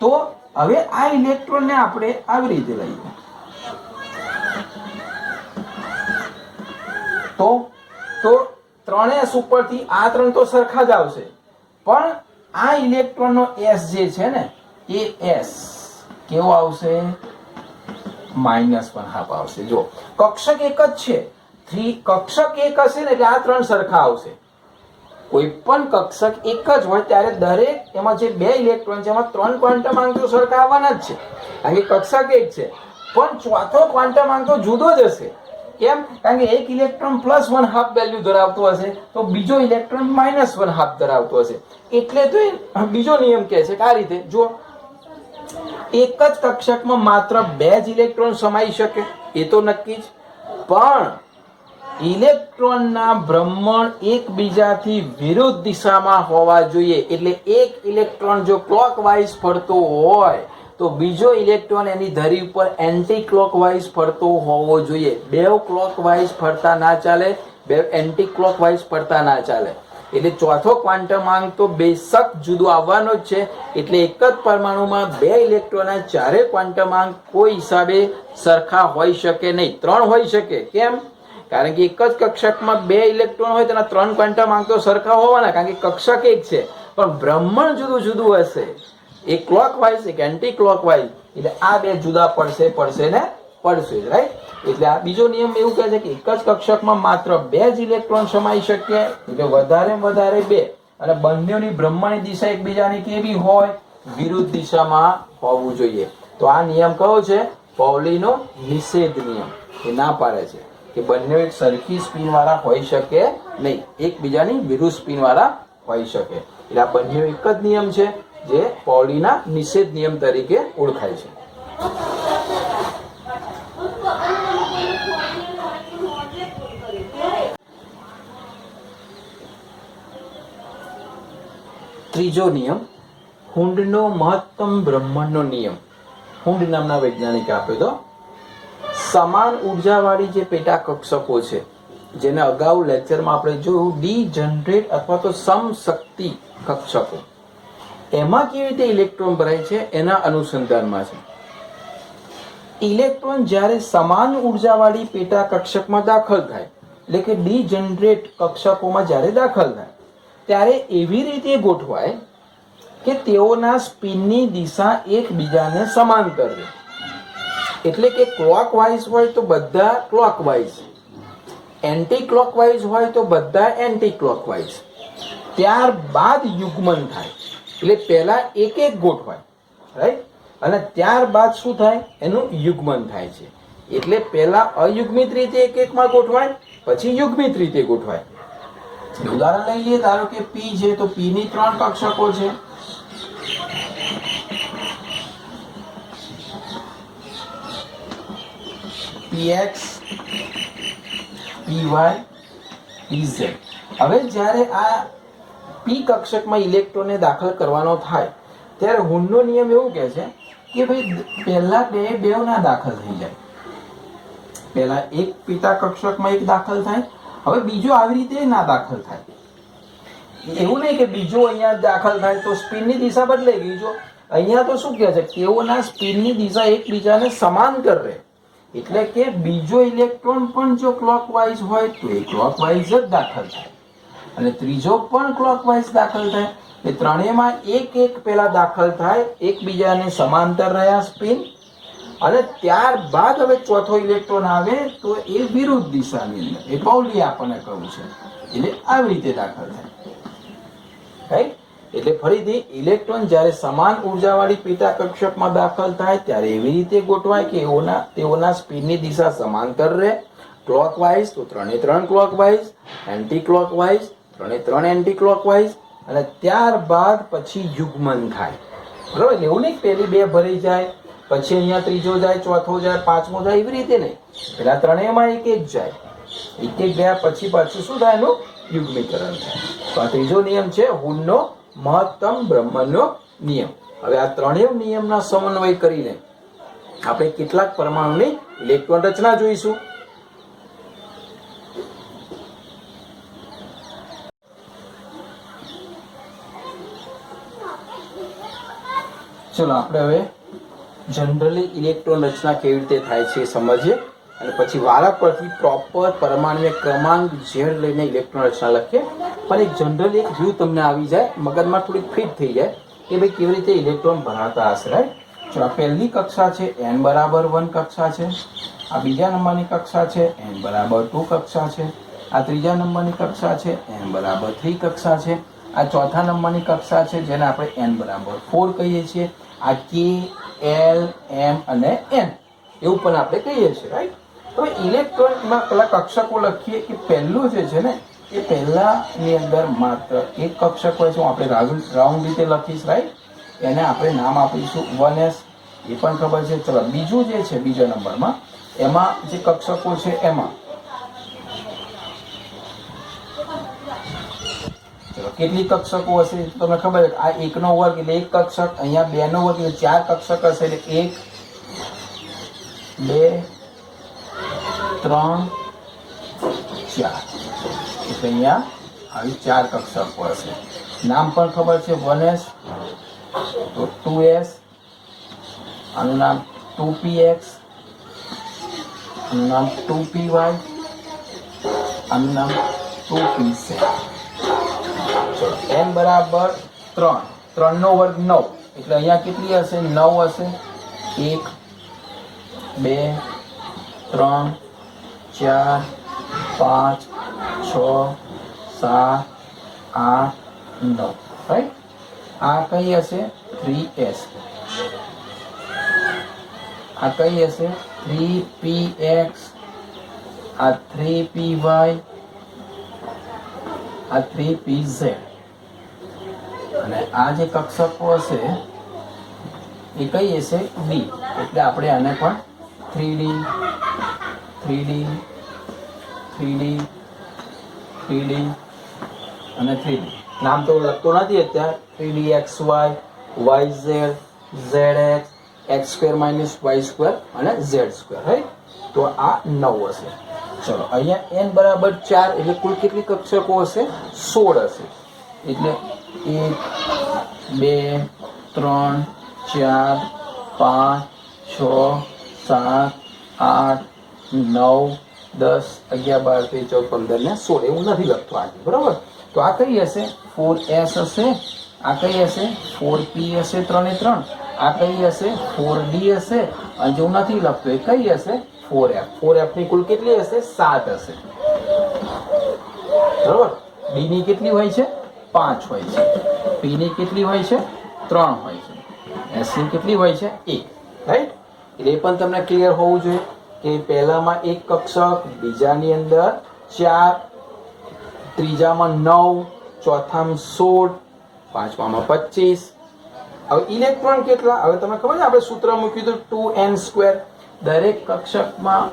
તો હવે આ ઇલેક્ટ્રોન ને આપણે આવી રીતે લઈએ, તો 3s ઉપરથી આ 3 તો સરખા જ આવશે, પણ આ ઇલેક્ટ્રોન નો s જે છે ને એ s કેવો આવશે? -1/2 આવશે. જો કક્ષક એક જ છે, કક્ષક એક હશે ને એટલે આ 3 સરખા આવશે. કોઈ પણ કક્ષક એક જ હોય ત્યારે દરેક એમાં જે 2 ઇલેક્ટ્રોન છે એમાં 3 ક્વોન્ટમાંક તો સરખા આવવાના જ છે, કારણ કે કક્ષક એક છે. પણ ચોથો ક્વોન્ટમાંક તો જુદો જ હશે. કેમ? કારણ કે એક ઇલેક્ટ્રોન +1/2 વેલ્યુ ધરાવતો હશે તો બીજો ઇલેક્ટ્રોન -1/2 ધરાવતો હશે. એટલે તો બીજો નિયમ કહે છે કે આ રીતે જો એક જ કક્ષકમાં માત્ર 2 જ ઇલેક્ટ્રોન સમાઈ શકે એ તો નક્કી જ, પણ ઇલેક્ટ્રોનના ભ્રમણ એકબીજાથી વિરુદ્ધ દિશામાં હોવા જોઈએ. એટલે એક ઇલેક્ટ્રોન જો ક્લોકવાઇઝ ફરતો હોય તો બીજો ઇલેક્ટ્રોન એની ધરી ઉપર એન્ટી ક્લોકવાઇઝ ફરતો હોવો જોઈએ. બે ક્લોકવાઇઝ ફરતા ના ચાલે, બે એન્ટી ક્લોકવાઇઝ ફરતા ના ચાલે. એટલે ચોથો ક્વોન્ટમાંક તો બેશક જુદો આવવાનો જ છે. એટલે એક જ પરમાણુમાં 2 ઇલેક્ટ્રોનના ચારે ક્વોન્ટમાંક કોઈ હિસાબે સરખા હોઈ શકે નહીં. 3 હોઈ શકે. કેમ? કારણ કે એક જ કક્ષકમાં 2 ઇલેક્ટ્રોન હોય તેના 3 ક્વોન્ટમાંક તો સરખા હોવાના, કારણ કે કક્ષક એક છે, પણ ભ્રમણ જુદું જુદું હશે. એક ક્લોકવાઇઝ, એક એન્ટી ક્લોકવાઇઝ. એટલે આ 2 જુદા પડશે ને પડશે, રાઈટ? એટલે આ બીજો નિયમ એવું કહે છે કે એક જ કક્ષકમાં માત્ર 2 જ ઇલેક્ટ્રોન સમાઈ શકે, એટલે વધારે વધારે 2, અને બંનેની ભ્રમણની દિશા એકબીજાની કેવી હોય? વિરુદ્ધ દિશામાં હોવું જોઈએ. તો આ નિયમ કયો છે? પાઉલીનો નિષેધ નિયમ. એ ના પાડે છે કે બંને એક સરખી સ્પિન વાળા હોઈ શકે નહીં, એકબીજાની વિરુદ્ધ સ્પિન વાળા હોઈ શકે. એટલે આ બંને એક જ નિયમ છે જે પાઉલીના નિષેધ નિયમ તરીકે ઓળખાય છે. ત્રીજો નિયમ, હુન્ડનો મહત્તમ બ્રહ્માંડનો નિયમ. હુન્ડ નામના વૈજ્ઞાનિકે આપ્યો હતો. સમાન ઉર્જાવાળી જે પેટા કક્ષકો છે, જેને અગાઉ લેક્ચરમાં આપણે જોયું ડીજનરેટ અથવા તો સમશક્તિ કક્ષકો, એમાં કેવી રીતે ઇલેક્ટ્રોન ભરાય છે એના અનુસંધાનમાં છે. ઇલેક્ટ્રોન જ્યારે સમાન ઉર્જાવાળી પેટા કક્ષકમાં દાખલ થાય, એટલે કે ડીજનરેટ કક્ષકોમાં જ્યારે દાખલ થાય ત્યારે એવી રીતે ગોઠવાય કે તેઓના સ્પિનની દિશા એકબીજાને સમાંતર રહે. એટલે કે ક્લોકવાઇઝ હોય તો બધા ક્લોકવાઇઝ, એન્ટી ક્લોકવાઇઝ હોય તો બધા એન્ટી ક્લોકવાઇઝ. ત્યારબાદ યુગ્મન થાય, એટલે પહેલા એક એક ગોઠવાય, રાઈટ, અને ત્યારબાદ શું થાય, એનું યુગ્મન થાય છે. એટલે પહેલા અયુગ્મિત રીતે એક એકમાં ગોઠવાય, પછી યુગ્મિત રીતે ગોઠવાય. ઉદાહરણ લઈએ, ધારો કે પી છે તો પી ની 3 કક્ષકો છે. px, py, pz. હવે જ્યારે આ પી કક્ષકમાં ઇલેક્ટ્રોનને દાખલ કરવાનો થાય ત્યારે હુનનો નિયમ એવું કહે છે કે ભાઈ પહેલા બે ના દાખલ થઈ જાય. પહેલા એક પેટા કક્ષકમાં એક દાખલ થાય, હવે બીજો આવી રીતે ના દાખલ થાય. એવું નહીં કે બીજો અહીંયા દાખલ થાય તો સ્પિનની દિશા બદલાઈ ગઈ. જો અહીંયા તો શું કહે છે, તેઓના સ્પિનની દિશા એકબીજાને સમાંતર રહે. એટલે કે બીજો ઇલેક્ટ્રોન પણ જો ક્લોકવાઇઝ હોય તો એ ક્લોકવાઇઝ જ દાખલ થાય, અને ત્રીજો પણ ક્લોકવાઇઝ દાખલ થાય. એ ત્રણેયમાં એક એક પહેલા દાખલ થાય, એકબીજાને સમાંતર રહ્યા સ્પિન, અને ત્યારબાદ હવે ચોથો ઇલેક્ટ્રોન આવે તો એ વિરુદ્ધ દિશાની અંદર, એ પાઉલી આપણને કહ્યું છે, એટલે આવી રીતે દાખલ થાય, રાઈટ. એટલે ફરીથી ઇલેક્ટ્રોન જ્યારે સમાન ઉર્જાવાળી પેટા કક્ષકમાં દાખલ થાય ત્યારે એવી રીતે ગોઠવાય કે તેઓના સ્પિનની દિશા સમાંતર રહે. ક્લોકવાઇઝ તો 3 clockwise, anti clockwise 3 anti clockwise, અને ત્યારબાદ પછી યુગ્મન થાય. બરાબર, એવું નહીં પહેલી 2 ભરી જાય, પછી અહીંયા ત્રીજો જાય, ચોથો જાય, પાંચમો જાય, એવી રીતે નહીં. પેલા ત્રણેયમાં એક એક જાય, એક એક ગયા પછી પાછું શું થાય, એનું યુગ્મીકરણ થાય. તો આ ત્રીજો નિયમ છે હુનનો મહત્તમ બ્રહ્મનો નિયમ. હવે આ ત્રણેય નિયમના સમન્વય કરીને આપણે કેટલાક પરમાણુની ઇલેક્ટ્રોન રચના જોઈશું. ચલો આપણે હવે જનરલી ઇલેક્ટ્રોન રચના કેવી રીતે થાય છે એ સમજીએ, અને પછી વારા પરથી પ્રોપર પરમાણુ ક્રમાંક ઝેડ લઈને ઇલેક્ટ્રોન રચના લખીએ. પણ એક જનરલી એક વ્યૂ તમને આવી જાય, મગજમાં થોડીક ફિટ થઈ જાય કે ભાઈ કેવી રીતે ઇલેક્ટ્રોન ભરાતા હશે, રાઈટ. ચલો, પહેલી કક્ષા છે n બરાબર 1 કક્ષા છે, આ બીજા નંબરની કક્ષા છે n બરાબર 2 કક્ષા છે, આ ત્રીજા નંબરની કક્ષા છે n બરાબર 3 કક્ષા છે, આ ચોથા નંબરની કક્ષા છે જેને આપણે n બરાબર 4 કહીએ છીએ. આ k, l, m અને n એવું પણ આપણે કહીએ છીએ, રાઈટ. હવે ઇલેક્ટ્રોનમાં પેલા કક્ષકો લખીએ કે પહેલું જે છે ને એ પહેલાની અંદર માત્ર એક કક્ષક હોય છે. હું આપણે રાઉન્ડ રીતે લખીશ, રાઈટ. એને આપણે નામ આપીશું 1s, એ પણ ખબર છે. ચલો, બીજું જે છે બીજા નંબરમાં એમાં જે કક્ષકો છે એમાં ચલો કેટલી કક્ષકો હશે તમને ખબર છે. આ 1 નો વર્ગ એટલે 1 કક્ષક, અહીંયા 2 નો વર્ગ એટલે 4 કક્ષક હશે, એટલે 1, 2, 3, 4, એટલે અહીંયા આવી 4 કક્ષકો હશે. નામ પણ ખબર છે 1s, તો 2s, આનું નામ 2px, આનું નામ 2py, આનું નામ 2pz. ચલો, n બરાબર 3, 3 નો વર્ગ 9, એટલે અહીંયા કેટલી હશે, 9 હશે. 1, 2, 3, 4, 5, 6, 7, 8, 9, રાઈટ. આ કઈ હશે 3s, આ કઈ હશે 3px, આ 3py, આ 3pz, અને આ જે કક્ષકો હશે એ કઈ હશે d, એટલે આપણે આને પણ 3d, 3d, 3d, 3d અને 3d. નામ તો લખતો નથી અત્યારે. 3dxy, yz, zx, x² - y² અને z², રાઈટ. તો આ 9 હશે. ચલો, અહીંયા n બરાબર 4 એટલે કુલ કેટલી કક્ષકો હશે, 16 હશે. એટલે 1, 2, 2 3 4 5 6 7 8 9 10 11 12 13 14 15 ને 16 એવું નથી લખતો આજે, બરાબર? તો આ કઈ હશે? 4s હશે. આ કઈ હશે? 4p હશે 3 ને 3. આ કઈ હશે? 4d હશે. અને જો નથી લખતો એ કઈ હશે? 4f. 4f ની કુલ કેટલી હશે? 7 હશે, બરાબર? d ની કેટલી હોય છે? 5 હોય છે. p ની કેટલી હોય છે? 3 હોય છે. s ની કેટલી હોય છે? 1. રાઈટ? એ પણ તમને ક્લિયર હોવું જોઈએ કે પહેલામાં એક કક્ષક, બીજાની અંદર 4, ત્રીજામાં 9, ચોથામાં 16, પાંચમામાં 25. હવે ઇલેક્ટ્રોન કેટલા? હવે તમને ખબર છે આપણે સૂત્ર મૂક્યું હતું 2n². દરેક કક્ષકમાં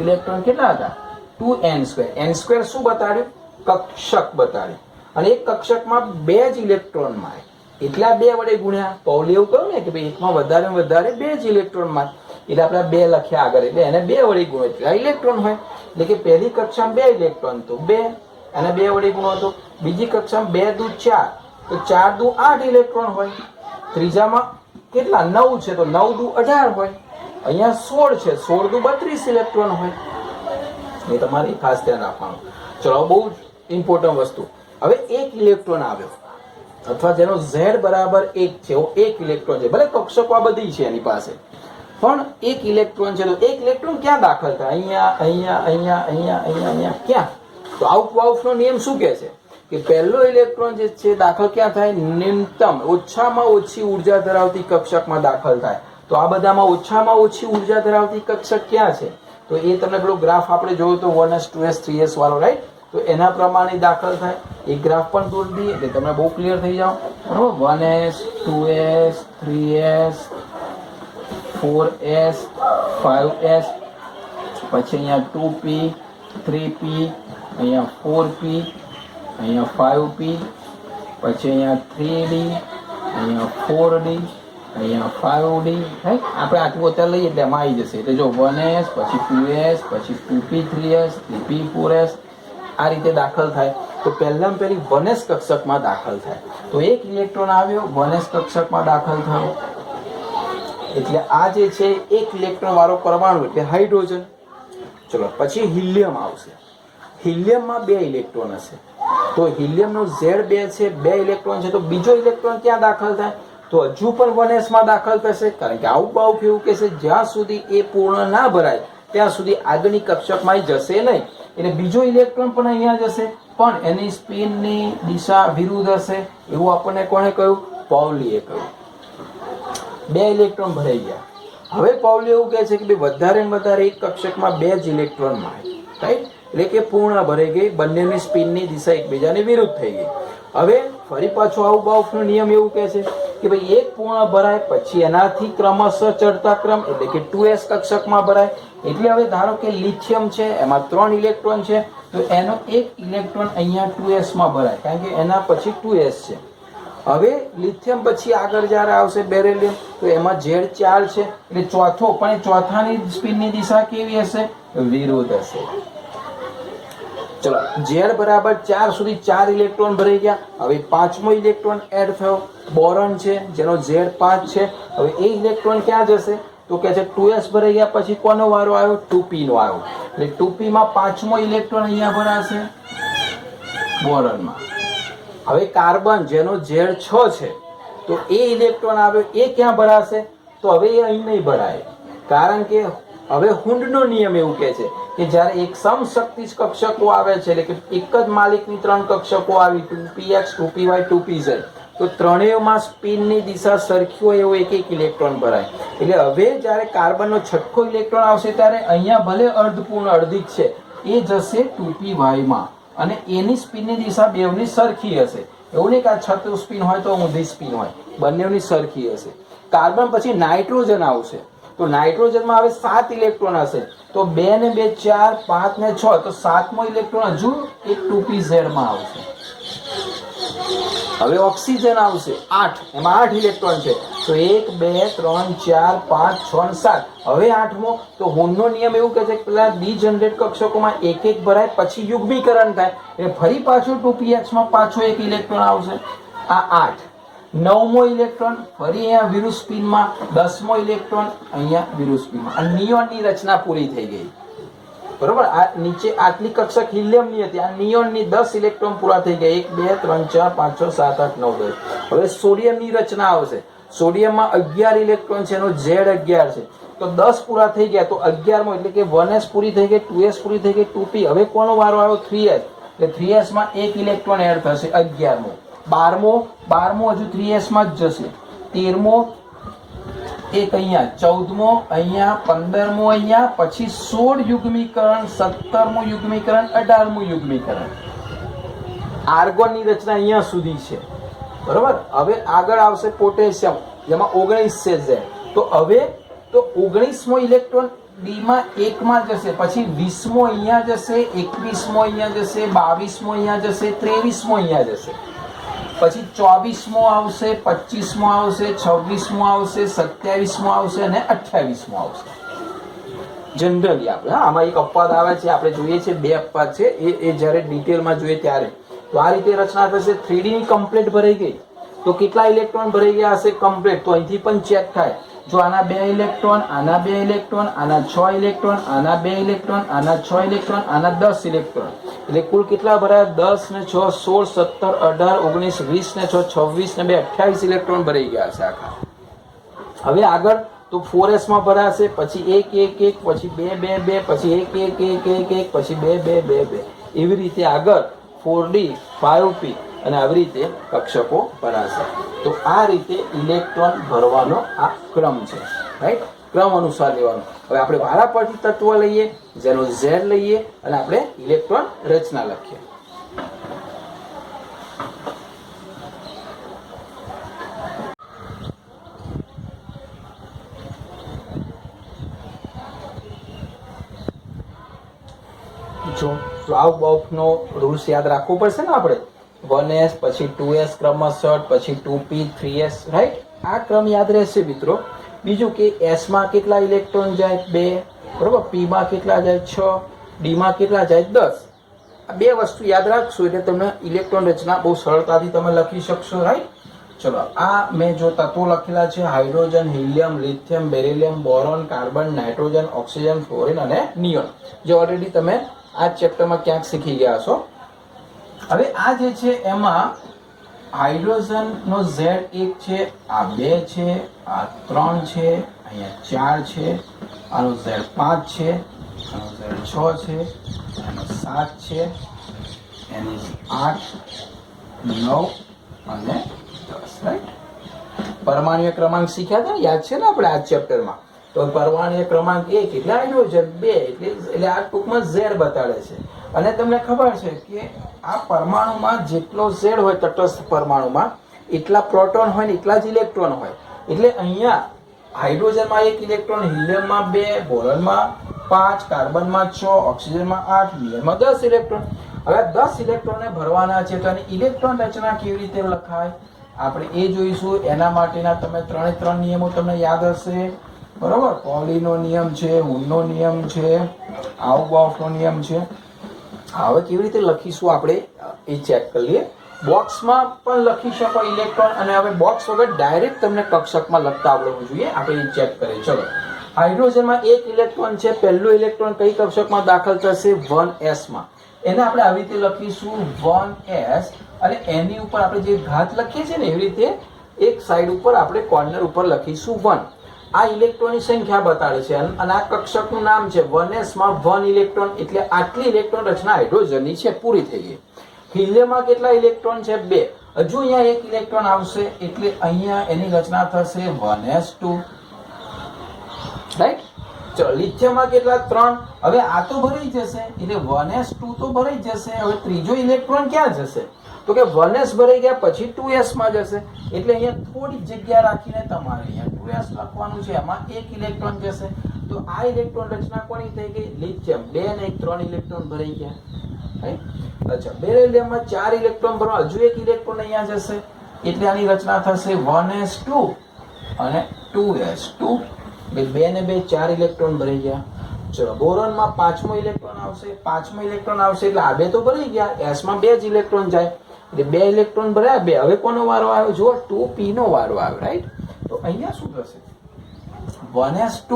ઇલેક્ટ્રોન કેટલા હતા? 2n². n² શું બતાડ્યું? કક્ષક બતાડ્યું. અને એક કક્ષકમાં 2 જ ઇલેક્ટ્રોન મળે, એટલા 2 વડે ગુણ્યા. પૌલે એવું કહ્યું ને કે ભાઈ એકમાં વધારે 2 જ ઇલેક્ટ્રોન મળે, એટલે આપણે 2 લખ્યા આગળ, એટલે એને 2 વડે ગુણો એટલા ઇલેક્ટ્રોન હોય. એટલે કે પહેલી કક્ષામાં 2 ઇલેક્ટ્રોન તો 2, એને 2 વડે ગુણો તો. બીજી કક્ષામાં 2 દુ 4, તો 4 દુ 8 ઇલેક્ટ્રોન હોય. ત્રીજામાં કેટલા? 9 છે, તો 9 દુ 18 હોય. અહીંયા 16 છે, 16 દુ 32 ઇલેક્ટ્રોન હોય. એ તમારે ખાસ ધ્યાન રાખવાનું. ચલો, બહુ ઇમ્પોર્ટન્ટ વસ્તુ. હવે એક ઇલેક્ટ્રોન આવ્યો, અથવા જેનો z બરાબર 1 છે, એવો એક ઇલેક્ટ્રોન છે. ભલે કક્ષકો આ બધી છે એની પાસે, પણ એક ઇલેક્ટ્રોન છે. તો એક ઇલેક્ટ્રોન ક્યાં દાખલ થાય? અહીંયા, અહીંયા, અહીંયા, અહીંયા, અહીંયા, અહીંયા. ક્યાં? તો આઉટ-વાઉટનો નિયમ શું કહે છે કે પહેલો ઇલેક્ટ્રોન જે છે દાખલ ક્યાં થાય? ન્યૂનતમ ઓછામાં ઓછી ઉર્જા ધરાવતી કક્ષકમાં દાખલ થાય. તો આ બધામાં ઓછામાં ઓછી ઉર્જા ધરાવતી કક્ષક ક્યાં છે? તો એ તમને પેલો ગ્રાફ આપણે જોયો તો 1s 2s 3s વાળો, રાઈટ? તો એના પ્રમાણે દાખલ થાય. એ ગ્રાફ પણ દોરી દઈએ એટલે તમને બહુ ક્લિયર થઈ જાવ, બરાબર? 1s 2s 3s 4s 5s, પછી અહીંયા 2p 3p, અહીંયા 4p, અહીંયા 5p, પછી અહીંયા 3d, અહીંયા 4d, અહીંયા 5d. રાઈટ? આપણે આટલું અત્યારે લઈએ એટલે એમાં આવી જશે. એટલે જો 1s, પછી 2s, પછી 2p 3s, 3p 4s, આ રીતે દાખલ થાય. તો પહેલામાં પહેલી 1s કક્ષકમાં દાખલ થાય. તો એક ઇલેક્ટ્રોન આવ્યો, 1s કક્ષકમાં દાખલ થયો, એટલે આ જે છે એક ઇલેક્ટ્રોન વાળો પરમાણુ, એટલે હાઇડ્રોજન. ચલો, પછી હિલિયમ આવશે. હિલિયમમાં 2 ઇલેક્ટ્રોન હશે. તો હિલિયમનો Z2 છે, 2 ઇલેક્ટ્રોન છે. તો બીજો ઇલેક્ટ્રોન ક્યાં દાખલ થાય? તો હજુ પણ 1s માં દાખલ થશે, કારણ કે આઉટ એવું કહેશે જ્યાં સુધી એ પૂર્ણ ના ભરાય ત્યાં સુધી આગળની કક્ષકમાં જશે નહીં. એટલે બીજો ઇલેક્ટ્રોન પણ અહીંયા જશે, પણ એની સ્પિનની દિશા વિરુદ્ધ હશે. એવું આપણને કોણે કહ્યું? પૌલીએ કહ્યું. 2 ઇલેક્ટ્રોન ભરાઈ ગયા. હવે પૌલી એવું કહે છે કે વધારે ને વધારે એક કક્ષકમાં 2 જ ઇલેક્ટ્રોન મળે, રાઈટ? એટલે કે પૂર્ણ ભરાઈ ગઈ, બંનેની સ્પિનની દિશા એકબીજાની વિરુદ્ધ થઈ ગઈ. હવે ફરી પાછો આઉટ-બાઉટનો નિયમ એવું કહે છે કે ભાઈ એક પૂર્ણ ભરાય પછી એનાથી ક્રમશઃ ચડતા ક્રમ, એટલે કે 2s કક્ષકમાં ભરાય. એટલે હવે ધારો કે લિથિયમ છે, એમાં 3 ઇલેક્ટ્રોન છે, તો એનો એક ઇલેક્ટ્રોન અહીંયા 2s માં ભરાય, કારણ કે એના પછી 2s છે. હવે લિથિયમ પછી આગળ જ્યારે આવશે બેરિલિયમ, તો એમાં Z4 છે, એટલે ચોથો, પણ ચોથાની સ્પિનની દિશા કેવી હશે? વિરુદ્ધ હશે. ચલો, Z બરાબર 4 સુધી 4 ઇલેક્ટ્રોન ભરાઈ ગયા. હવે 5મો ઇલેક્ટ્રોન એડ થયો, બોરોન છે, જેનો Z5 છે. હવે એ ઇલેક્ટ્રોન ક્યાં જશે? તો કે છે 2s ભરાઈ ગયા, પછી કોનો વારો આવ્યો? 2p નો આવ્યો. એટલે 2p માં 5મો ઇલેક્ટ્રોન અહીંયા ભરાશે, બોરોનમાં. હવે કાર્બન, જેનો Z6 છે, તો એ ઇલેક્ટ્રોન આવ્યો, એ ક્યાં ભરાશે? તો હવે એ અહીં નહીં ભરાય, કારણ કે હવે હુન્ડનો નિયમ એવું કહે છે કે જ્યારે એક સમશક્તિ કક્ષકો આવે છે, એટલે કે એક જ માલિકની 3 કક્ષકો આવી, 2px 2py 2pz, તો ત્રણેયમાં સ્પિનની દિશા સરખી હોય એવો એક ઇલેક્ટ્રોન ભરાય. એટલે હવે જ્યારે કાર્બનનો 6થો ઇલેક્ટ્રોન આવશે ત્યારે અહીંયા ભલે અર્ધપૂર્ણ અર્ધિક છે, એ જશે 2py માં, અને એની સ્પિનની દિશા બેવની સરખી હશે. એવું નહીં કે આ 6 સ્પિન હોય તો ઊંધી સ્પિન હોય, બંનેની સરખી હશે. કાર્બન પછી નાઇટ્રોજન આવશે, તો નાઇટ્રોજનમાં હવે 7 ઇલેક્ટ્રોન હશે, તો 2 ને 2 4, 5 ને 6, તો 7મો ઇલેક્ટ્રોન હજુ એક 2pz માં આવશે. હવે ઓક્સિજન આવશે 8, એમાં 8 ઇલેક્ટ્રોન છે, તો 1 2 3 4 5 6 અને 7. હવે 8મો, તો હુનનો નિયમ એવું કહે છે કે પેલા ડિજનરેટ કક્ષકોમાં એક એક ભરાય પછી યુગ્મીકરણ થાય, એટલે ફરી પાછું 2px માં પાછો એક ઇલેક્ટ્રોન આવશે. આ 8. 9મો ઇલેક્ટ્રોન ફરી અહીંયા વિરુદ્ધ સ્પિનમાં, 10મો ઇલેક્ટ્રોન અહીંયા વિરુદ્ધ સ્પિનમાં. અને નિયોનની રચના પૂરી થઈ ગઈ. બરોબર. આ નીચે આટલી કક્ષક હિલિયમની હતી, આ નિયોનની 10 ઇલેક્ટ્રોન પૂરા થઈ ગયા. 1 2 3 4 5 6 7 8 9 10. હવે સોડિયમની રચના આવશે. સોડિયમમાં 11 ઇલેક્ટ્રોન છે, એનો Z11 છે. તો 10 પૂરા થઈ ગયા, તો 11મો એટલે કે 1s પૂરી થઈ ગઈ, 2s પૂરી થઈ ગઈ, 2p. હવે કોનો વારો આવ્યો? 3s. એટલે 3s માં 1 ઇલેક્ટ્રોન એડ થશે, 11મો. 12મો હજુ 3s માં જ જશે. 13મો એક અહીંયા, 14મો અહીંયા, 15મો અહીંયા, પછી 16 યુગ્મીકરણ, 17મો યુગ્મીકરણ, 18મો યુગ્મીકરણ. આર્ગોનની રચના અહીંયા સુધી છે. બરોબર. હવે આગળ આવશે પોટેશિયમ, જેમાં 19 છે. તો હવે તો 19મો ઇલેક્ટ્રોન ડી માં 1 માં જશે, પછી 20મો અહીંયા જશે, 21મો અહીંયા જશે, 22મો અહીંયા જશે, 23મો અહીંયા જશે, પછી 24મો આવશે, 25મો આવશે, 26મો આવશે, 27મો આવશે અને 28મો આવશે. જનરલી આપણે આમાં એક અપવાદ આવે છે, આપણે જોઈએ છે 2 અપવાદ છે, એ જ્યારે ડિટેલમાં જોઈએ ત્યારે. તો આ રીતે રચના થશે. 3D ની કમ્પ્લીટ ભરાઈ ગઈ, તો કેટલા ઇલેક્ટ્રોન ભરાઈ ગયા હશે કમ્પ્લીટ? તો અહીંથી પણ ચેક થાય. જો આના 2 ઇલેક્ટ્રોન, આના 2 ઇલેક્ટ્રોન, આના 6 ઇલેક્ટ્રોન, આના 2 ઇલેક્ટ્રોન, આના 6 ઇલેક્ટ્રોન, આના 10 ઇલેક્ટ્રોન, એટલે કુલ કેટલા ભરાયા? 10 ને 6 16 17 18 19 20 ને 6 26 ને 2 28 ઇલેક્ટ્રોન ભરાઈ ગયા છે આખા. હવે આગળ તો 4s માં ભરાશે, પછી 1 1 1, પછી 2 2 2, પછી 1 1 1 1 1, પછી 2 2 2 2. એવી રીતે આગળ 4d 5p અને આવી રીતે કક્ષકો ભરાશે. તો આ રીતે ઇલેક્ટ્રોન ભરવાનો આ ક્રમ છે, રાઈટ? ક્રમ અનુસાર લેવાનો. હવે આપણે વારા પરથી તત્વ લઈએ, જેનો Z લઈએ અને આપણે ઇલેક્ટ્રોન રચના લખીએ. જો રાવ બાઉફનો રૂલ્સ યાદ રાખવો પડશે ને આપણે. 1s, પછી 2s ક્રમશઃ, પછી 2p, 3s, રાઈટ? આ ક્રમ યાદ રહેશે મિત્રો. બીજું કે s માં કેટલા ઇલેક્ટ્રોન જાય? 2. બરોબર. p માં કેટલા જાય? 6. d માં કેટલા જાય? 10. આ 2 વસ્તુ યાદ રાખશો એટલે તમને ઇલેક્ટ્રોન રચના બહુ સરળતાથી તમે લખી શકશો, રાઈટ? ચલો, આ મેં જો તત્વો લખેલા છે: hydrogen, helium, lithium, beryllium, boron, carbon, nitrogen, oxygen, fluorine અને નિયોન, જે ઓલરેડી તમે આ ચેપ્ટરમાં ક્યાંક શીખી ગયા છો. હવે આ જે છે એમાં હાઇડ્રોજનનો Z1 છે, આ 2 છે, આ 3 છે, અહીંયા 4 છે, આનો Z5 છે, આનો Z6 છે, આનો 7 છે, એની 8 9 અને 10, રાઈટ? પરમાણ્વીય ક્રમાંક શીખ્યા હતા, યાદ છે ને આપણે આ ચેપ્ટરમાં? તો પરમાણ્વીય ક્રમાંક 1 એટલે હાઇડ્રોજન, 2 એટલે આ ટૂંકમાં Z બતાડે છે. અને તમને ખબર છે કે આ પરમાણુમાં જેટલો Z હોય, તટસ્થ પરમાણુમાં એટલા પ્રોટોન હોય ને એટલા જ ઇલેક્ટ્રોન હોય. એટલે અહીંયા હાઇડ્રોજનમાં 1 ઇલેક્ટ્રોન, હિલિયમમાં 2, બોરોનમાં 5, કાર્બનમાં 6, ઓક્સિજનમાં 8, નિયોનમાં 10 ઇલેક્ટ્રોન. હવે 10 ઇલેક્ટ્રોનને ભરવાના છે. તો ઇલેક્ટ્રોન રચના કેવી રીતે લખાય આપણે એ જોઈશું. એના માટેના તમે 3 નિયમો તમને યાદ હશે, બરોબર? પોલીનો નિયમ છે, હુનનો નિયમ છે, આઉબાઉફનો નિયમ છે. હવે કેવી રીતે લખીશું આપણે એ ચેક કરીએ. બોક્સમાં પણ લખી શકો ઇલેક્ટ્રોન, અને હવે બોક્સ વગર ડાયરેક્ટ તમને કક્ષકમાં લખતા આવડવું જોઈએ. આપણે એ ચેક કરીએ. ચલો, હાઇડ્રોજનમાં 1 ઇલેક્ટ્રોન છે. પહેલું ઇલેક્ટ્રોન કઈ કક્ષકમાં દાખલ થશે? 1s માં. એને આપણે આવી રીતે લખીશું 1s, અને એની ઉપર આપણે જે ઘાત લખીએ છીએ ને એવી રીતે એક સાઈડ ઉપર આપણે કોર્નર ઉપર લખીશું 1. આ ઇલેક્ટ્રોનની સંખ્યા બતાડે છે અને આ કક્ષકનું નામ છે. 1s માં 1 ઇલેક્ટ્રોન, એટલે આટલી ઇલેક્ટ્રોન રચના હાઇડ્રોજનની છે, પૂરી થઈ ગઈ. હિલિયમમાં કેટલા ઇલેક્ટ્રોન છે? 2. હજુ અહીંયા 1 ઇલેક્ટ્રોન આવશે, એટલે અહીંયા એની રચના થશે 1s2, રાઈટ? ચલો, લિથિયમમાં કેટલા? 3. હવે આ તો ભરાઈ જશે, એટલે 1s2 તો ભરાઈ જશે. હવે ત્રીજો ઇલેક્ટ્રોન ક્યાં જશે? તો કે 1s ભરાઈ ગયા પછી 2s માં જશે. એટલે અહીંયા થોડી જગ્યા રાખીને તમારે અહીંયા 2s લખવાનું છે, એમાં 1 ઇલેક્ટ્રોન જશે. તો આ ઇલેક્ટ્રોન રચના કોની થઈ ગઈ? લિથિયમ. 2 અને 3 ઇલેક્ટ્રોન ભરાઈ ગયા, રાઈટ? અચ્છા, બેરિલિયમમાં 4 ઇલેક્ટ્રોન ભરવા, હજુ 1 ઇલેક્ટ્રોન અહીંયા જશે, એટલે આની રચના થશે 1s2 અને 2s2. 2 ને 2 4 ઇલેક્ટ્રોન ભરાઈ ગયા. ચલો, બોરોનમાં 5મો ઇલેક્ટ્રોન આવશે. 5મો ઇલેક્ટ્રોન આવશે એટલે આ 2 તો ભરાઈ ગયા. s માં 2 જ ઇલેક્ટ્રોન જાય. એટલે 2 ઇલેક્ટ્રોન ભર્યા 2. હવે કોનો વારો આવ્યો? જો 2p નો વારો આવ્યો, રાઈટ? તો અહીંયા શું થશે? 1s2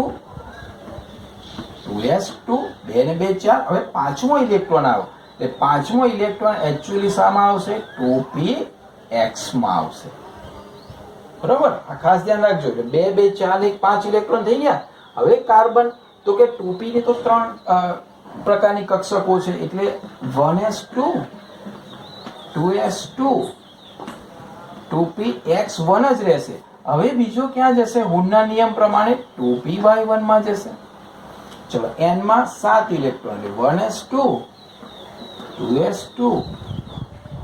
2s2 2 ને 2 4. હવે પાંચમો ઇલેક્ટ્રોન આવ્યો એટલે પાંચમો ઇલેક્ટ્રોન એકચ્યુઅલી શામાં આવશે? 2px માં આવશે. બરોબર? આ ખાસ ધ્યાન રાખજો કે 2 2 4 1 5 ઇલેક્ટ્રોન થઈ ગયા. હવે કાર્બન તો કે 2p ની તો 3 પ્રકારની કક્ષકો છે એટલે 1s2 2s2 2px1 જ રહેશે. હવે બીજો ક્યાં જશે? હુનના નિયમ પ્રમાણે 2py1 માં જશે. ચલો n માં 7 ઇલેક્ટ્રોન એટલે 1s2 2s2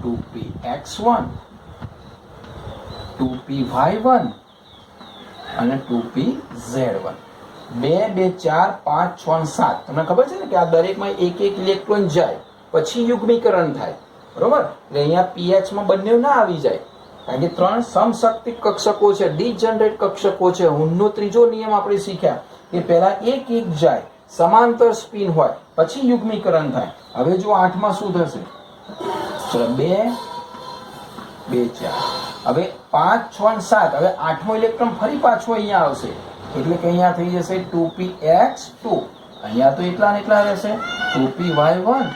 2px1 2py1 અને 2pz1. 2 2 4 5 6 7. તમને ખબર છે ને કે આ દરેકમાં એક એક ઇલેક્ટ્રોન જાય પછી યુગ્મીકરણ થાય. બરોબર? એટલે અહીંયા pH માં બંને ના આવી જાય કારણ કે 3 સમશક્તિ કક્ષકો છે, ડિજનરેટ કક્ષકો છે. હુનનો ત્રીજો નિયમ આપણે શીખ્યા કે પહેલા એક એક જાય, સમાંતર સ્પિન હોય, પછી યુગ્મીકરણ થાય. હવે જો 8 માં શું થશે? ચલો 2 2 4. હવે 5 6 7. હવે 8મો ઇલેક્ટ્રોન ફરી પાછો અહીંયા આવશે એટલે કે અહીંયા થઈ જશે 2px2. અહીંયા તો એટલા ને એટલા રહેશે 2py1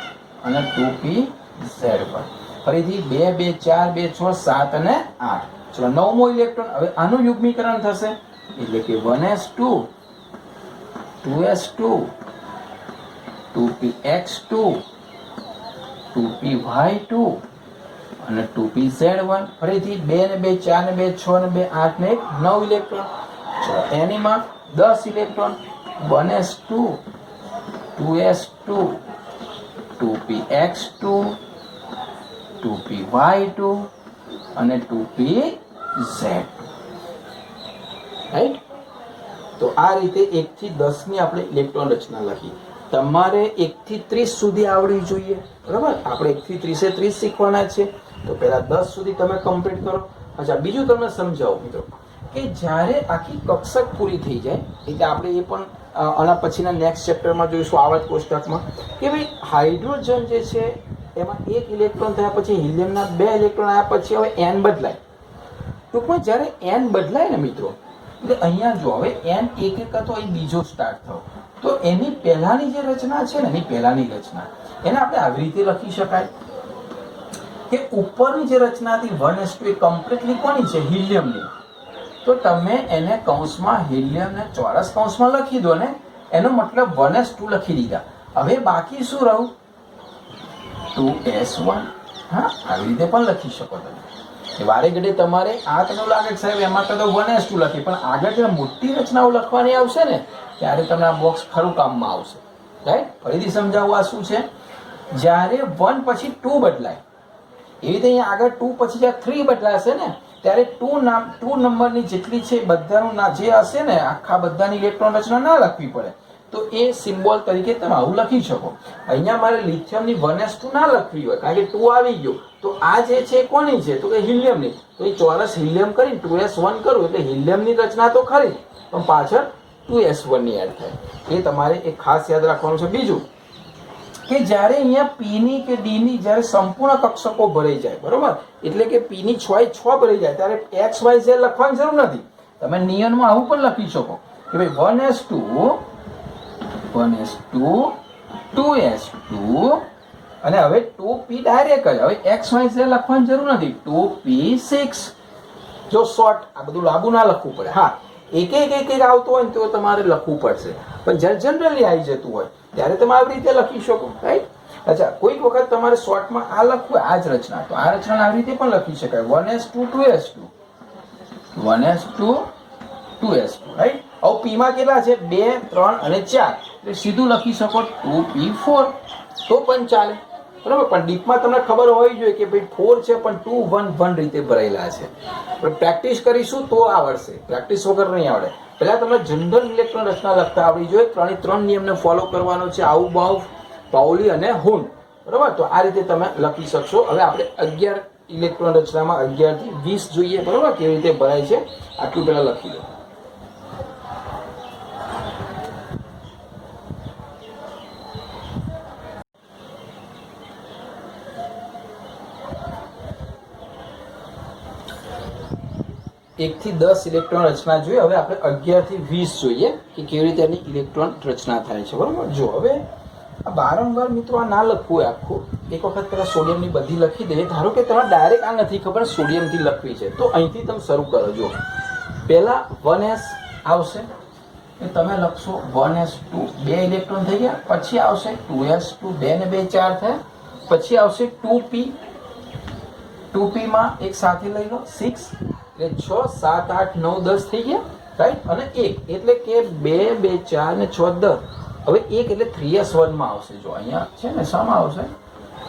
અને 2pz1. ફરીથી 2 2 4 2 6 7 અને 8. ચલો 9મો ઇલેક્ટ્રોન. હવે આનું યુગ્મીકરણ થશે એટલે કે 1s2 2s2 2px2 2py2 અને 2pz1. ફરીથી 2 ને 2 4 ને 2 6 ને 2 8 ને 9 ઇલેક્ટ્રોન. ચલો એનીમાં 10 electron 1s2 2s2 2px2 2py2 અને 2pz2. રાઈટ? તો આ રીતે 1 થી 10 ની આપણે ઇલેક્ટ્રોન રચના લખી. તમારે 1 થી 30 સુધી આવડવી જોઈએ. બરાબર? આપણે 1 થી 30 શીખવાના છે તો પહેલા 10 સુધી તમે કમ્પ્લીટ કરો. અચ્છા, બીજું તમને સમજાવું મિત્રો કે જ્યારે આખી કક્ષક પૂરી થઈ જાય એટલે આપણે એ પણ આના પછીના નેક્સ્ટ ચેપ્ટરમાં જોઈશું આવર્ત કોષ્ટકમાં કે ભાઈ હાઇડ્રોજન જે છે એમાં 1 ઇલેક્ટ્રોન થયા પછી હિલિયમના 2 ઇલેક્ટ્રોન આવ્યા પછી હવે n બદલાય. ટૂંકમાં જ્યારે n બદલાય ને મિત્રો એટલે અહીંયા જો હવે n એક એક હતો એ બીજો સ્ટાર્ટ થયો તો એની પહેલાની જે રચના છે ને એની પહેલાની રચના એને આપણે આવી રીતે લખી શકાય કે ઉપરની જે રચના હતી 1s2 એ કમ્પ્લીટલી કોની છે? હિલિયમની. તો તમે એને કૌંસમાં હિલિયમને ચોરસ કૌંસમાં લખી દો ને, એનો મતલબ 1s2 લખી દીધા. હવે બાકી શું રહ્યું? 2s1. હા, આવી રીતે પણ લખી શકો તમે. વારે ઘડે તમારે આ તમને લાગે કે સાહેબ એમાં તો 1s2 લખી, પણ આગળ જે મોટી રચનાઓ લખવાની આવશે ને ત્યારે તમને આ બોક્સ ખરું કામમાં આવશે. રાઈટ? ફરીથી સમજાવું આ શું છે. જ્યારે 1 પછી 2 બદલાય એવી રીતે અહીંયા આગળ 2 પછી જ્યારે 3 બદલાશે ને ત્યારે 2 નંબરની જેટલી છે બધાનું જે હશે ને આખા બધાની ઇલેક્ટ્રોન રચના ના લખવી પડે તો એ સિમ્બોલ તરીકે તમે આવું લખી શકો. અહીંયા મારે લિથિયમની 1s2 ના લખવી હોય કારણ કે 2 આવી ગયો તો આ જે છે કોની છે? તો કે હિલિયમની. તો એ ચોરસ હિલિયમ કરીને 2s1 કરું એટલે હિલિયમની રચના તો ખરી પણ પાછળ 2s1 ની એડ થાય. એ તમારે એક ખાસ યાદ રાખવાનું છે. બીજું કે જ્યારે અહીંયા p ની કે d ની જ્યારે સંપૂર્ણ કક્ષકો ભરાઈ જાય, બરોબર, એટલે કે p ની 6 ભરાઈ જાય ત્યારે x y z લખવાની જરૂર નથી. તમે નિયમમાં આવું પણ લખી શકો કે ભાઈ 1s2 2s2 અને હવે 2p ડાયરેક્ટ જ. હવે x y z લખવાની જરૂર નથી. 2p6 જો શોર્ટ આ બધું લાંબુ ના લખવું પડે. હા, એક એક આવતું હોય ને તો તમારે લખવું પડશે, પણ જ્યારે જનરલી આવી જતું હોય ત્યારે તમે આવી રીતે લખી શકો. રાઈટ? અચ્છા, કોઈક વખત તમારે શોર્ટમાં આ લખવું આ જ રચના તો આ રચના આવી રીતે પણ લખી શકાય 1s2 2s2 1s2 2s2. Right? હવે p માં કેટલા છે? 2 3 અને 4 એટલે સીધું લખી શકો 2p4 તો પણ ચાલે. બરાબર? પણ ડીપમાં તમને ખબર હોવી જોઈએ કે ભાઈ 4 છે પણ 2 1 1 રીતે ભરેલા છે. પણ પ્રેક્ટિસ કરીશું તો આવડશે, પ્રેક્ટિસ વગર નહીં આવડે. પહેલા તમને જનરલ ઇલેક્ટ્રોન રચના લખતા આવડી જોઈએ. 3 નિયમને ફોલો કરવાનો છે, આઉબાઉ, પાઉલી અને હુન. બરાબર? તો આ રીતે તમે લખી શકશો. હવે આપણે 11 ઇલેક્ટ્રોન રચનામાં 11 થી 20 જોઈએ. બરાબર? કેવી રીતે ભરાય છે આટલું પહેલા લખી લો. 1 થી 10 ઇલેક્ટ્રોન રચના જોઈએ. હવે આપણે 11 થી 20 જોઈએ કે કેવી રીતે એની ઇલેક્ટ્રોન રચના થાય છે. બરાબર. જો હવે આ વારંવાર મિત્રો આ ના લખવું હોય આખું, એક વખત પેલા સોડિયમની બધી લખી દઈએ. ધારો કે તમારે ડાયરેક્ટ આ નથી ખબર સોડિયમથી લખવી છે, તો અહીંથી તમે શરૂ કરો. જો પહેલા 1s આવશે, તમે લખશો 1s2, 2 ઇલેક્ટ્રોન થઈ ગયા. પછી આવશે 2s2, 2 ને 2 4 થયા. પછી આવશે 2p, 2p માં એક સાથે લઈ લો 6, એટલે 6 7 8 9 10 થઈ ગયા, રાઈટ. અને 1 એટલે કે 2 2 4 ને 6 10. હવે 1 એટલે 3s1 માં આવશે. જો અહીંયા છે ને શામાં આવશે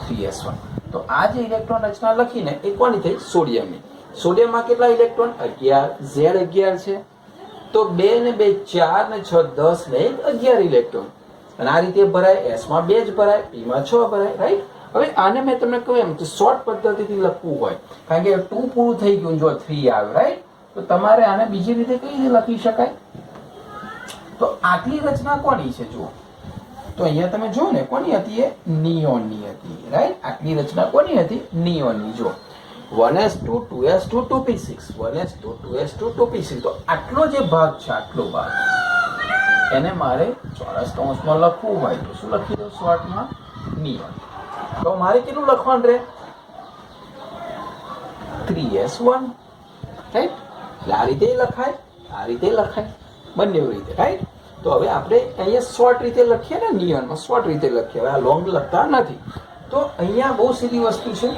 3s1. તો આ જે ઇલેક્ટ્રોન રચના લખીને એ કોની થઈ? સોડિયમની. સોડિયમમાં કેટલા ઇલેક્ટ્રોન? 11. Z11 છે, તો 2 ને 2 4 ને 6 10 ને 11 ઇલેક્ટ્રોન. અને આ રીતે ભરાય. S માં 2 જ ભરાય, P માં 6 ભરાય, રાઈટ. હવે આને મેં તમને કહ્યું એમ કે શોર્ટ પદ્ધતિથી લખવું હોય, કારણ કે 2 પૂરું થઈ ગયું, જો 3 આવે, રાઈટ. તો તમારે આને બીજી રીતે કઈ રીતે લખી શકાય? તો આટલી રચના કોની છે? જુઓ તો અહીંયા તમે જો ને કોની હતી? એ નિયોનની હતી, રાઈટ. આટલી રચના કોની હતી? નિયોનની. જો 1s2 2s2 2p6, 1s2 2s2 2p6. તો આટલો જે ભાગ છે, આટલો ભાગ એને મારે ચોરસ કૌંસમાં લખવું હોય તો શું લખી દો શોર્ટમાં? નિયોન. તો મારે કેટલું લખવાનું રહે? 3s1, right. એટલે આ રીતે લખાય, આ રીતે લખાય, બંને રીતે, રાઈટ. તો હવે આપણે અહીંયા શોર્ટ રીતે લખીએ ને, નિયોનમાં શોર્ટ રીતે લખીએ. હવે આ લોંગ લખતા નથી. તો અહીંયા બહુ સીધી વસ્તુ છે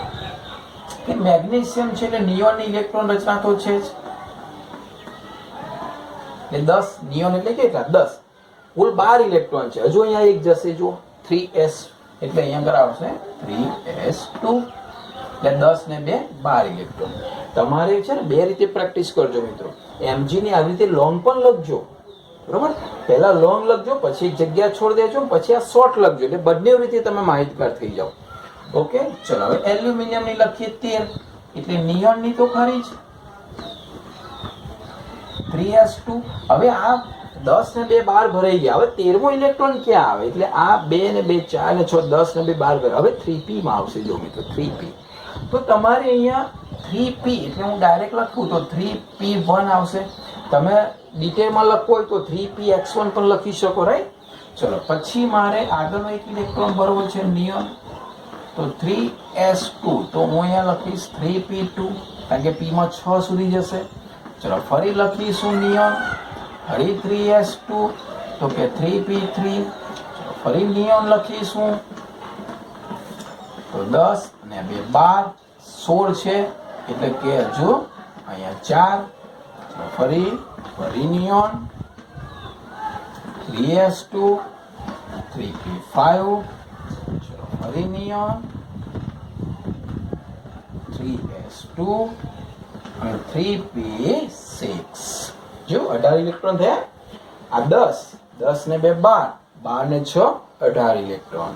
કે મેગ્નેશિયમ છે એટલે નિયોનની ઇલેક્ટ્રોન રચના તો છે જ. એટલે 10 નિયોન એટલે કેટલા? 10. કુલ 12 ઇલેક્ટ્રોન છે. હજુ અહીંયા એક જશે, જો 3s, એટલે અહીંયા આગળ આવશે 3s2. એટલે 10 ને 2 12 ઇલેક્ટ્રોન. તમારે છે ને બે રીતે પ્રેક્ટિસ કરજો મિત્રો. mg ની આવી રીતે લોંગ પણ લખજો, બરોબર. પહેલા લોંગ લખજો, પછી એક જગ્યા છોડ દેજો, પછી આ શોર્ટ લખજો. એટલે બંને રીતે તમે માહિતગાર થઈ જાઓ. ઓકે. ચલો હવે એલ્યુમિનિયમ ની લખીએ 13, એટલે નિયોન ની તો ખરી જ 3s2. હવે આ 10 ને 2 12 ભરાઈ ગયા. હવે 13મો ઇલેક્ટ્રોન ક્યાં આવે? એટલે આ 2 ને 2 4 ને 6 10 ને 2 12 ભરાય. હવે 3p માં આવશે. જો મિત્રો 3p. તો તમારે અહીંયા 3p એટલે હું ડાયરેક્ટ લખું તો 3p1 આવશે. તમે ડિટેલમાં લખવું હોય તો 3px1 પણ લખી શકો, રાઈટ. ચલો પછી મારે આગળનો એક ઇલેક્ટ્રોન બરોબર છે નિયોન, તો 3s2. તો હું અહીંયા લખીશ 3p2, કારણ કે p માં 6 સુધી જશે. ચલો ફરી લખીશું નિયોન, ફરી 3s2, તો કે 3p3. ફરી નિયોન લખીશું તો 10 અને 2 12, 16 છે, એટલે કે હજુ અહીંયા 4. ફરી નિયોન 3s2 3p5. ચલો ફરી નિયોન 3s2 અને 3p6. જો 18 ઇલેક્ટ્રોન થયા. આ 10 ને 2 12, 12 ને 6 18 ઇલેક્ટ્રોન.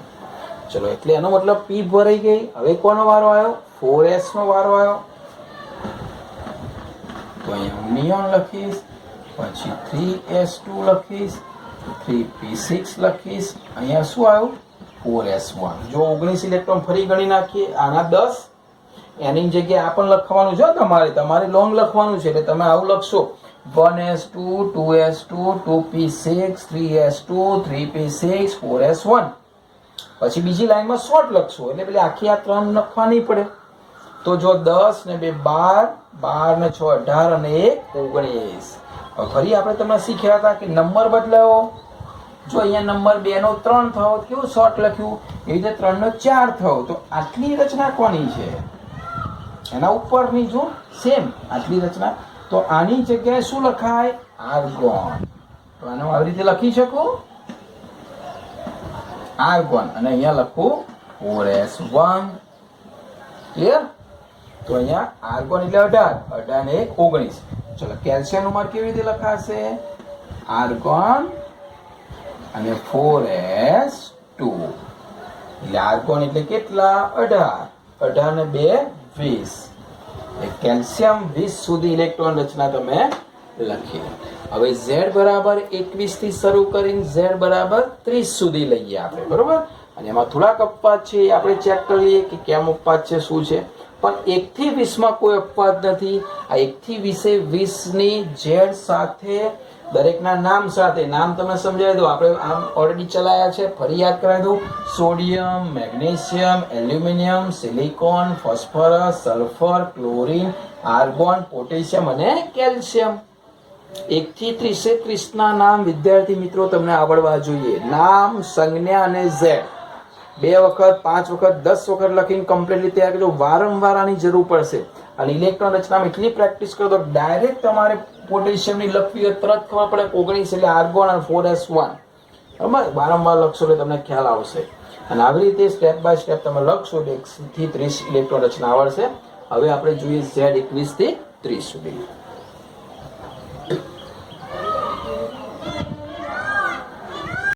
ચલો એટલે એનો મતલબ p ભરાઈ ગઈ. હવે કોનો વારો આવ્યો? 4s નો વારો આવ્યો. તો અહીંયા હું નિયોન લખીશ, પછી 3s2 લખીશ, 3p6 લખીશ. અહીંયા શું આવ્યું? 4s1. જો 19 ઇલેક્ટ્રોન ફરી ગણી નાખીએ. આના 10, એની જગ્યાએ આ પણ લખવાનું છે. તમારે લોંગ લખવાનું છે, એટલે તમે આવું લખશો 1s2 2s2 2p6 3s2 3p6 4s1. પછી બીજી લાઈનમાં શોર્ટ લખશો, એટલે પેલી આખી આ 3 લખવા નહીં પડે. તો જો 10 ને 2 12, 12 ને 6 18 અને 1 19. ફરી આપણે તમને શીખ્યા હતા કે નંબર બદલાયો. જો અહીંયા નંબર 2 નો 3 થયો, કેવું શોર્ટ લખ્યું? એવી રીતે 3 નો 4 થયો. તો આટલી રચના કોની છે? એના ઉપરની જો સેમ આટલી રચના. તો આની જગ્યાએ શું લખાય? આર્ગોન. તો આનો આવી રીતે લખી શકો આર્ગોન, અને અહીંયા લખું 4s1. ક્લિયર? તો અહીંયા આર્ગોન એટલે 18 ને 1 19. ચલો કેલ્શિયમ નું માર કેવી રીતે લખાશે? આર્ગોન અને 4s2. એટલે આર્ગોન એટલે કેટલા? 18. 18 ને 2 20. કેલ્શિયમ 20 સુધી ઇલેક્ટ્રોન રચના તમે લખી. હવે Z બરાબર 21 થી શરૂ કરીને Z બરાબર 30 સુધી લઈએ આપણે, બરોબર. અને એમાં થોડાક અપવાદ છે, આપણે ચેક કરીએ કે કેમ અપવાદ છે, શું છે. પણ 1 થી 20 માં કોઈ અપવાદ નથી. આ 1 થી 20 ની ઝેડ સાથે દરેકના નામ સાથે નામ તમે સમજાવી દો. આપણે આમ ઓલરેડી ચલાયા છે, ફરી યાદ કરાવી દઉં. Sodium, magnesium, aluminium, silicon, phosphorus, sulphur, chlorine, argon, potassium અને કેલ્શિયમ. 1 થી 30 ના નામ વિદ્યાર્થી મિત્રો તમને આવડવા જોઈએ. નામ, સંજ્ઞા અને ઝેડ 2 વખત, 5 વખત, 10 વખત લખીને કમ્પ્લીટલી તૈયાર કરજો. વારંવાર આની જરૂર પડશે. અને ઇલેક્ટ્રોન રચનામાં એટલી પ્રેક્ટિસ કરો તો ડાયરેક્ટ તમારે પોટેશિયમની લખવી હોય તરત ખબર પડે 19 એટલે આર્ગોન અને 4s1. બરાબર, વારંવાર લખશો એટલે તમને ખ્યાલ આવશે. અને આવી રીતે સ્ટેપ બાય સ્ટેપ તમે લખશો એટલે 1 થી 30 ઇલેક્ટ્રોન રચના આવડશે. હવે આપણે જોઈએ Z 21 થી 30 સુધી.